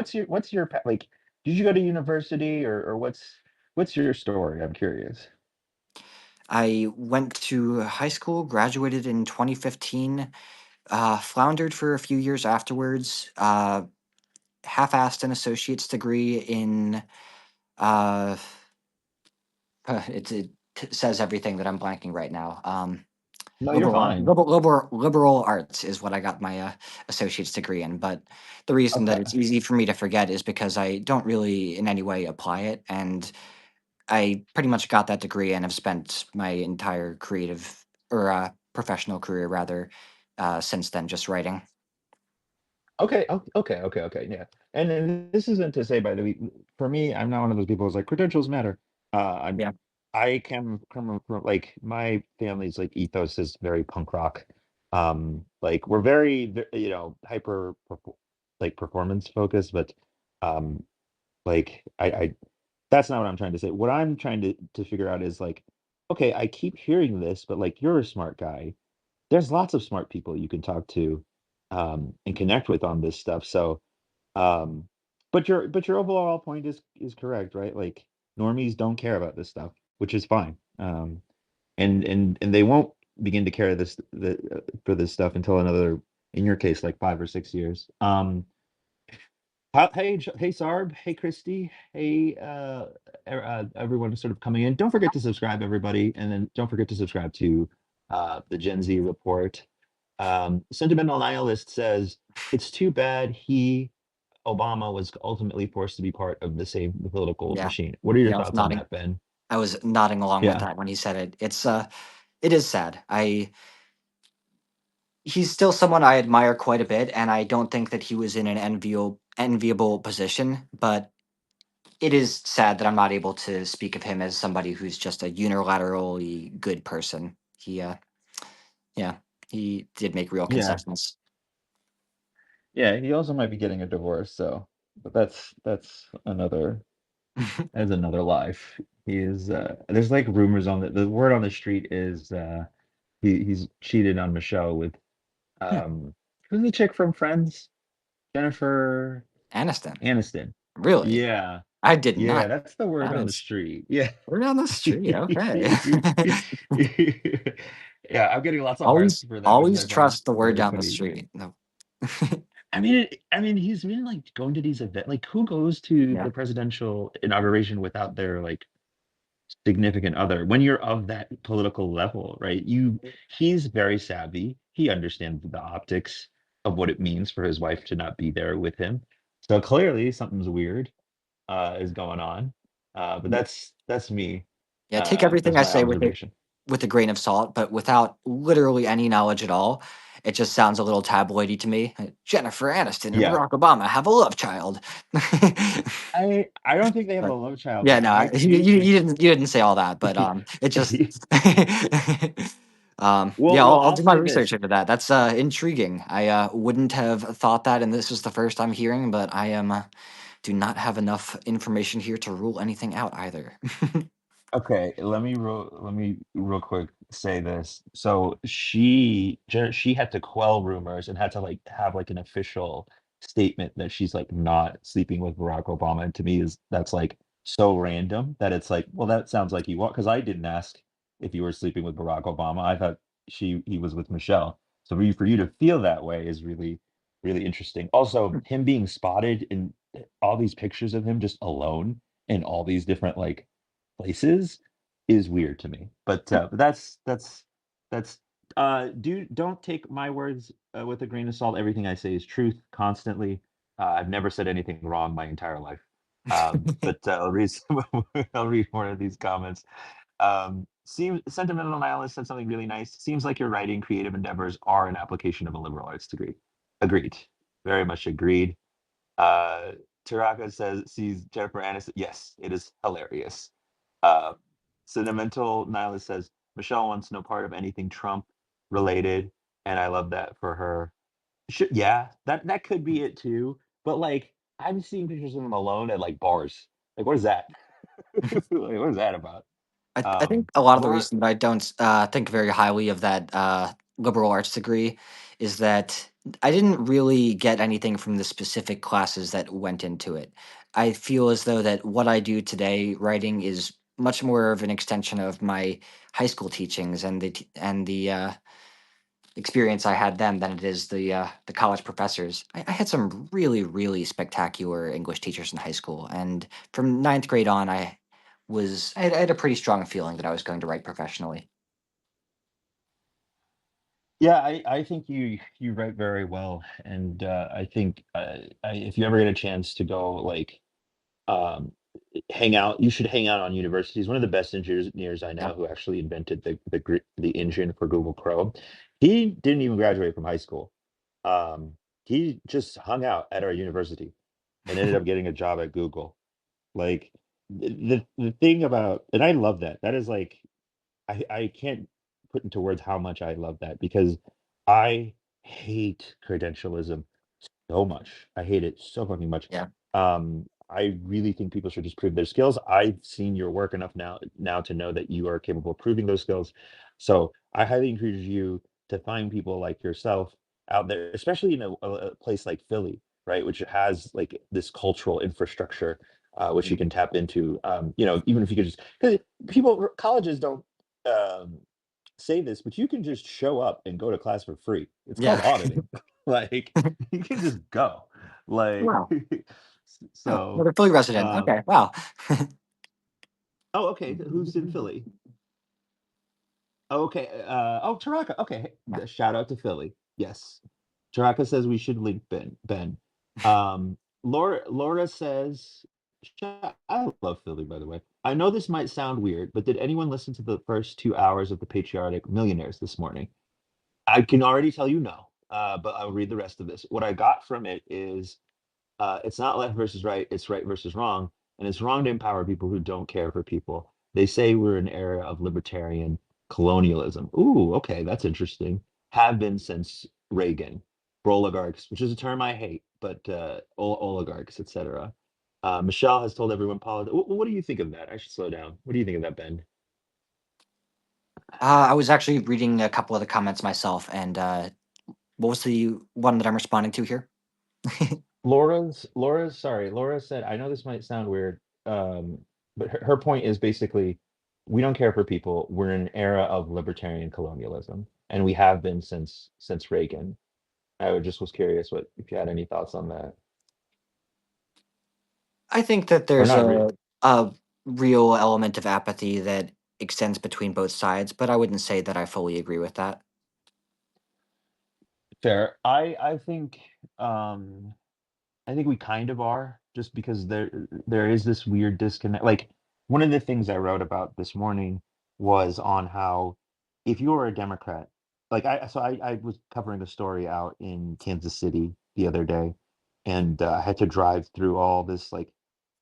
like? Did you go to university, or what's your story? I'm curious. I went to high school, graduated in 2015, floundered for a few years afterwards, half-assed an associate's degree in uh, it says everything that I'm blanking right now. No, you're fine. Liberal arts is what I got my associate's degree in. But the reason that Okay. it's easy for me to forget is because I don't really in any way apply it, and I pretty much got that degree and have spent my entire creative or professional career rather since then just writing. Okay. Okay. Yeah. And then this isn't to say, by the way, for me, I'm not one of those people who's like credentials matter. I'm Yeah. I come from like my family's like ethos is very punk rock. Like we're very, hyper like performance focused, but um, like I that's not what I'm trying to say. What I'm trying to figure out is like, okay, I keep hearing this, but like you're a smart guy. There's lots of smart people you can talk to, and connect with on this stuff. So, um, but your overall point is correct, right? Like normies don't care about this stuff, which is fine. And they won't begin to care for this stuff until another, in your case, like 5 or 6 years. Hey Sarb, hey Christy, hey everyone sort of coming in. Don't forget to subscribe, everybody, and then don't forget to subscribe to the Gen Z report. Sentimental Nihilist says it's too bad he Obama was ultimately forced to be part of the same political Yeah. machine. What are your Yeah, I was thoughts on nodding. that, Ben? I was nodding along with Yeah. that when he said it. It is sad. He's still someone I admire quite a bit, and I don't think that he was in an enviable position, but it is sad that I'm not able to speak of him as somebody who's just a unilaterally good person. Yeah, he did make real Yeah. concessions. Yeah, he also might be getting a divorce, so but that's another life. He is there's like rumors on the word on the street is he's cheated on Michelle with Hmm, um who's the chick from Friends? Jennifer Aniston. Aniston. Really? Yeah. I did Yeah, not. that's the word That on the is street. Yeah. we're down the street. Okay. Yeah, I'm getting lots of hearts always, for that because always I find it trust the word very down the funny. street. No. I mean, he's been like going to these events. Like, who goes to Yeah. the presidential inauguration without their like significant other? When you're of that political level, right? He's very savvy. He understands the optics of what it means for his wife to not be there with him. So clearly, something's weird is going on. But that's me. Yeah. Take everything That's I my say observation. with a grain of salt, but without literally any knowledge at all. It just sounds a little tabloidy to me. Jennifer Aniston and Yeah, Barack Obama have a love child. I don't think they have a But love child, yeah, but no, I you didn't say all that, but it just yeah, well, I'll I'll do my say research this. into that. That's intriguing. I wouldn't have thought that, and this is the first I'm hearing, but I am do not have enough information here to rule anything out either. Okay, let me real quick say this. So she had to quell rumors and had to like have like an official statement that she's like not sleeping with Barack Obama. And to me is that's like so random that it's like, well, that sounds like you want because I didn't ask if you were sleeping with Barack Obama. I thought he was with Michelle. So for you to feel that way is really, really interesting. Also, him being spotted in all these pictures of him just alone in all these different like places is weird to me. But that's don't take my words with a grain of salt. Everything I say is truth constantly. I've never said anything wrong my entire life. I'll read I'll read one of these comments. Seems sentimental nihilist said something really nice. Seems like your writing creative endeavors are an application of a liberal arts degree. Agreed. Very much agreed. Uh, Taraka says sees Jennifer Aniston. Yes, it is hilarious. Uh, Sentimental Nihilist says Michelle wants no part of anything Trump related, and I love that for her. Yeah, that could be it too. But like, I'm seeing pictures of him alone at like bars. Like, what is that? Like, what is that about? I think a lot of the Laura, reason that I don't think very highly of that liberal arts degree is that I didn't really get anything from the specific classes that went into it. I feel as though that what I do today, writing, is much more of an extension of my high school teachings and the experience I had then than it is the college professors. I had some really spectacular English teachers in high school, and from ninth grade on, I had a pretty strong feeling that I was going to write professionally. yeah, I think you write very well, and I think if you ever get a chance to go like um, hang out. You should hang out on universities. One of the best engineers I Yeah. know who actually invented the engine for Google Chrome. He didn't even graduate from high school. He just hung out at our university and ended up getting a job at Google. Like the thing about, and I love that. That is like I can't put into words how much I love that because I hate credentialism so much. I hate it so fucking much. Yeah. I really think people should just prove their skills. I've seen your work enough now to know that you are capable of proving those skills. So I highly encourage you to find people like yourself out there, especially in a place like Philly, right, which has like this cultural infrastructure, which you Mhm. can tap into. Even if you could just 'cause people colleges don't um, say this, but you can just show up and go to class for free. It's called Yeah. auditing. Like you can just go. Like Wow. Oh, so another Philly resident. um Okay. Wow. oh okay, who's in Philly? Oh, okay. Oh, Taraka. Okay. Shout out to Philly. Yes. Taraka says we should link Ben. Ben. Laura says, I love Philly, by the way. I know this might sound weird, but did anyone listen to the first 2 hours of the Patriotic Millionaires this morning? I can already tell you no, but I'll read the rest of this. What I got from it is it's not left versus right, it's right versus wrong. And it's wrong to empower people who don't care for people. They say we're in an era of libertarian colonialism. Ooh, okay, that's interesting. Have been since Reagan. Oligarchs, which is a term I hate, but oligarchs, etc. Michelle has told everyone politics. What do you think of that? I should slow down. What do you think of that, Ben? I was actually reading a couple of the comments myself, and what was the one that I'm responding to here? Laura's sorry. Laura said, I know this might sound weird, but her point is basically we don't care for people. We're in an era of libertarian colonialism, and we have been since Reagan. Just was curious what if you had any thoughts on that. I think that Or there's not really. a real element of apathy that extends between both sides, but I wouldn't say that I fully agree with that. Fair. Um I think we kind of are, just because there is this weird disconnect. Like one of the things I wrote about this morning was on how if you were a Democrat, like I was covering a story out in Kansas City the other day, and I had to drive through all this like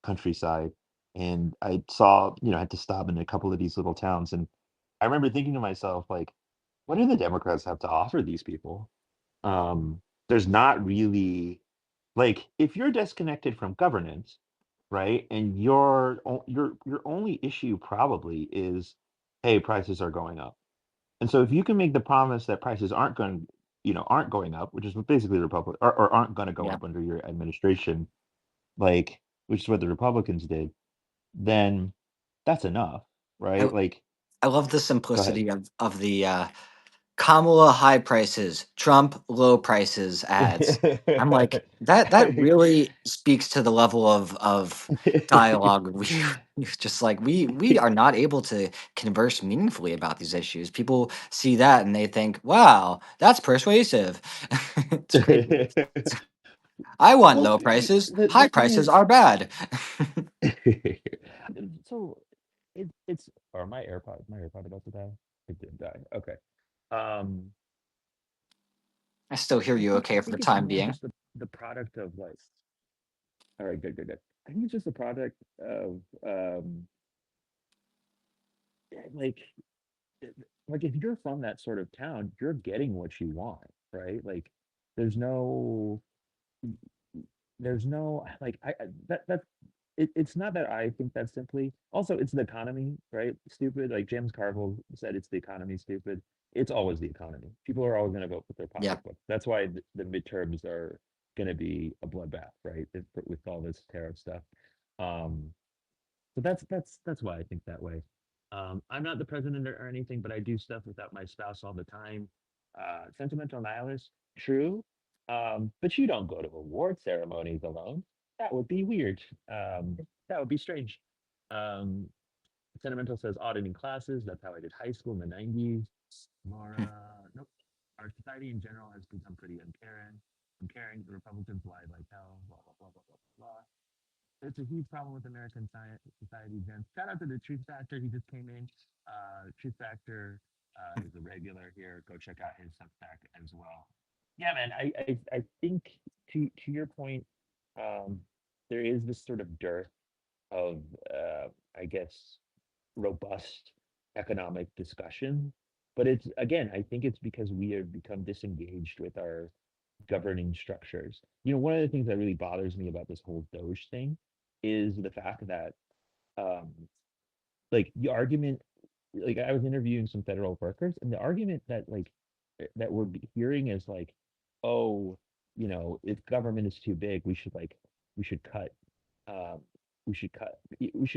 countryside, and I saw, I had to stop in a couple of these little towns, and I remember thinking to myself, like, what do the Democrats have to offer these people? There's not really, like, if you're disconnected from governance, right, and your only issue probably is, hey, prices are going up. And so if you can make the promise that prices aren't going up, which is what basically Republic or aren't going to go Yeah. up under your administration, like, which is what the Republicans did, then that's enough, I right? Like, I love the go ahead. simplicity of the Kamala high prices, Trump low prices ads. I'm like, that really speaks to the level of dialogue we just like we are not able to converse meaningfully about these issues. People see that and they think, "Wow, that's persuasive." It's crazy. I want Well, low prices. the High thing prices is, are bad. so it's or my AirPod about to die? It did die. Okay. Um, I still hear you I okay for the think it's time more being. just the product of like, all right, good, good, good. I think it's just a product of like it- like if you're from that sort of town, you're getting what you want, right? Like there's no there's no like that it's not that I think that's simply, also it's the economy, right? Stupid. Like James Carville said, it's the economy, stupid. It's always the economy. People are always going to vote with their Yeah. pocketbook. That's why the midterms are going to be a bloodbath, right? With all this tariff stuff. Um, so that's why I think that way. I'm not the president or anything, but I do stuff without my spouse all the time. Sentimental nihilist, true. But you don't go to award ceremonies alone. That would be weird. That would be strange. Um, Sentimental says auditing classes. That's how I did high school in the 90s. Laura, nope. Our society in general has become pretty uncaring. The Republicans lie like hell. Blah blah blah blah blah blah. It's a huge problem with American science society, Jen. Shout out to the Truth Factor. He just came in. Truth Factor is a regular here. Go check out his Substack as well. Yeah, man. I think to your point, um, there is this sort of dearth of I guess robust economic discussion. But it's, again, I think it's because we have become disengaged with our governing structures. One of the things that really bothers me about this whole Doge thing is the fact that, um, like the argument, like I was interviewing some federal workers, and the argument that that we're hearing is like, oh, if government is too big, we should cut, um, we should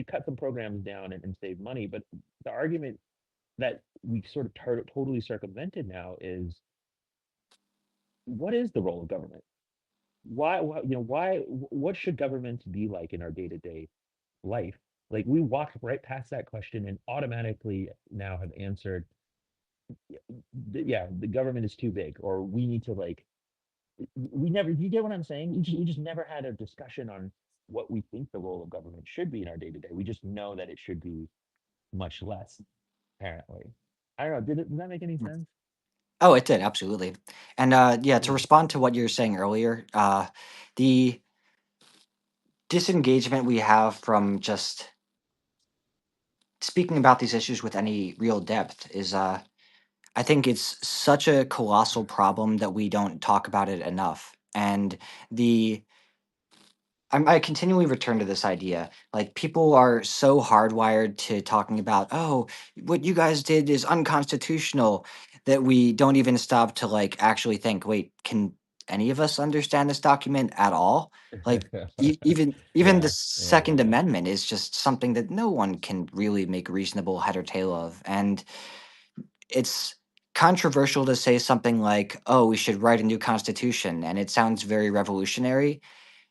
cut some programs down and save money. But the argument that we sort of totally circumvented now is, what is the role of government? What should government be like in our day-to-day life? Like we walked right past that question and automatically now have answered, yeah, the government is too big, or we need to, like, we never, you get what I'm saying? We just never had a discussion on what we think the role of government should be in our day to day. We just know that it should be much less, apparently. I don't know. Does that make any Mm. sense? Oh, it did, absolutely. And yeah, to Yeah. respond to what you were saying earlier, the disengagement we have from just speaking about these issues with any real depth is I think it's such a colossal problem that we don't talk about it enough. And the I continually return to this idea. Like people are so hardwired to talking about, oh, what you guys did is unconstitutional, that we don't even stop to like actually think, wait, can any of us understand this document at all? Like even the Yeah, yeah, Second yeah, Amendment is just something that no one can really make reasonable head or tail of. And it's controversial to say something like, oh, we should write a new constitution. And it sounds very revolutionary.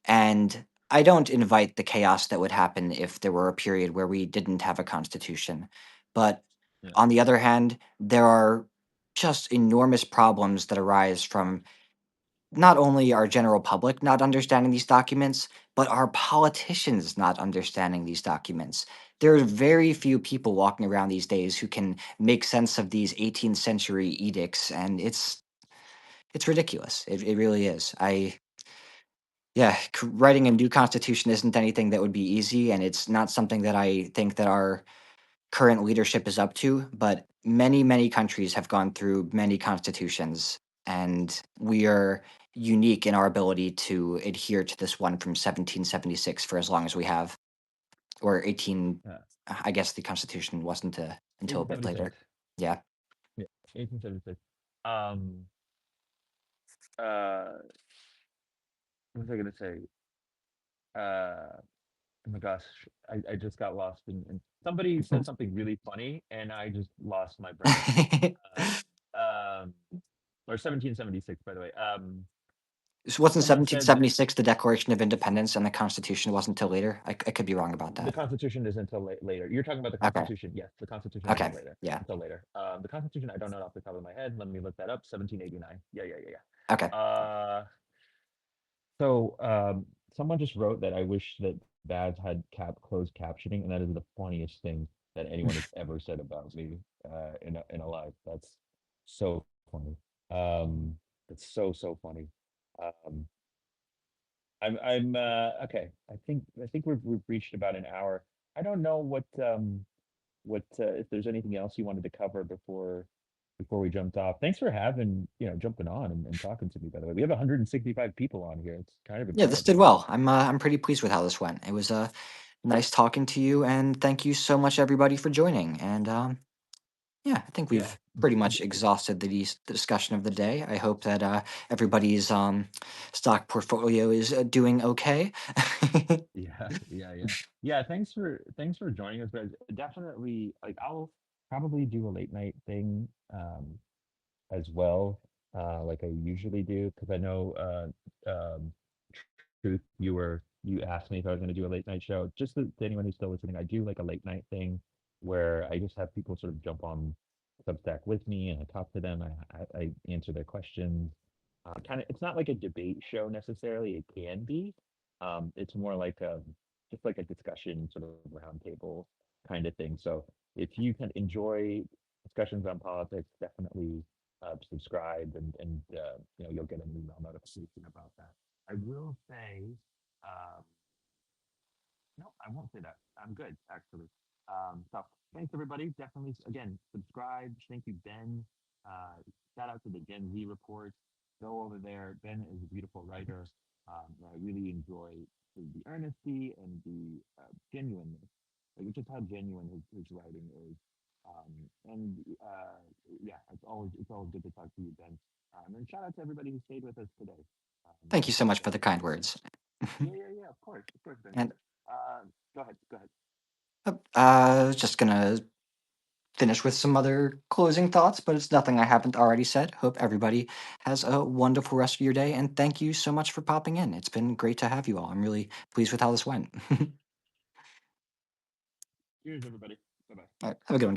And I don't invite the chaos that would happen if there were a period where we didn't have a constitution. But yeah, on the other hand, there are just enormous problems that arise from not only our general public not understanding these documents, but our politicians not understanding these documents. There are very few people walking around these days who can make sense of these 18th century edicts, and it's ridiculous. It really is. Yeah, writing a new constitution isn't anything that would be easy, and it's not something that I think that our current leadership is up to. But many, many countries have gone through many constitutions, and we are unique in our ability to adhere to this one from 1776 for as long as we have, or 18. yeah. I guess the Constitution wasn't until a bit later. 1876. Yeah. Yeah, 1876. Um, what was I gonna say? Oh my gosh, I just got lost in somebody said something really funny and I just lost my brain. Um, or 1776, by the way. Wasn't Someone said that 1776 the Declaration of Independence and the Constitution wasn't until later? I could be wrong about the that. Constitution is until later. You're talking about the Okay. Constitution. Yes, the Constitution is Okay. later, Yeah. until later. The Constitution, I don't know off the top of my head. Let me look that up. 1789. Yeah, yeah, yeah, Okay. yeah. So someone just wrote that I wish that Babs had closed captioning, and that is the funniest thing that anyone has ever said about me in a live. That's so funny. It's so funny. Um, I'm okay. I think we've reached about an hour. I don't know what if there's anything else you wanted to cover before we jumped off. Thanks for jumping on and talking to me, by the way. We have 165 people on here. It's kind of Yeah, this did incredible. well. I'm pretty pleased with how this went. It was nice talking to you, and thank you so much everybody for joining. And yeah, I think Yeah. we've pretty much exhausted the discussion of the day. I hope that everybody's stock portfolio is doing okay. Yeah, yeah, yeah. Yeah, thanks for joining us, guys. Definitely, like, I'll probably do a late night thing as well, like I usually do, because I know Truth, you asked me if I was going to do a late night show. Just to anyone who's still listening, I do like a late night thing where I just have people sort of jump on Substack with me and I talk to them. I answer their questions. Kind of, it's not like a debate show necessarily. It can be. It's more like just like a discussion, sort of roundtable kind of thing. So if you can enjoy discussions on politics, definitely subscribe and you'll get an email notification about that. I will say, um, no, I won't say that. I'm good, actually. So thanks, everybody. Definitely, again, subscribe. Thank you, Ben. Shout out to the Gen Z report. Go over there. Ben is a beautiful writer. I really enjoy the earnesty and the genuineness, like just how genuine his writing is. And yeah, it's always good to talk to you, Ben. And shout out to everybody who stayed with us today. Thank you so much for Yeah, the kind words. yeah, yeah, yeah. Of course, Ben. And Go ahead, go ahead. I was just gonna finish with some other closing thoughts, but it's nothing I haven't already said. Hope everybody has a wonderful rest of your day, and thank you so much for popping in. It's been great to have you all. I'm really pleased with how this went. All Cheers, everybody. Bye bye. right, have a good one.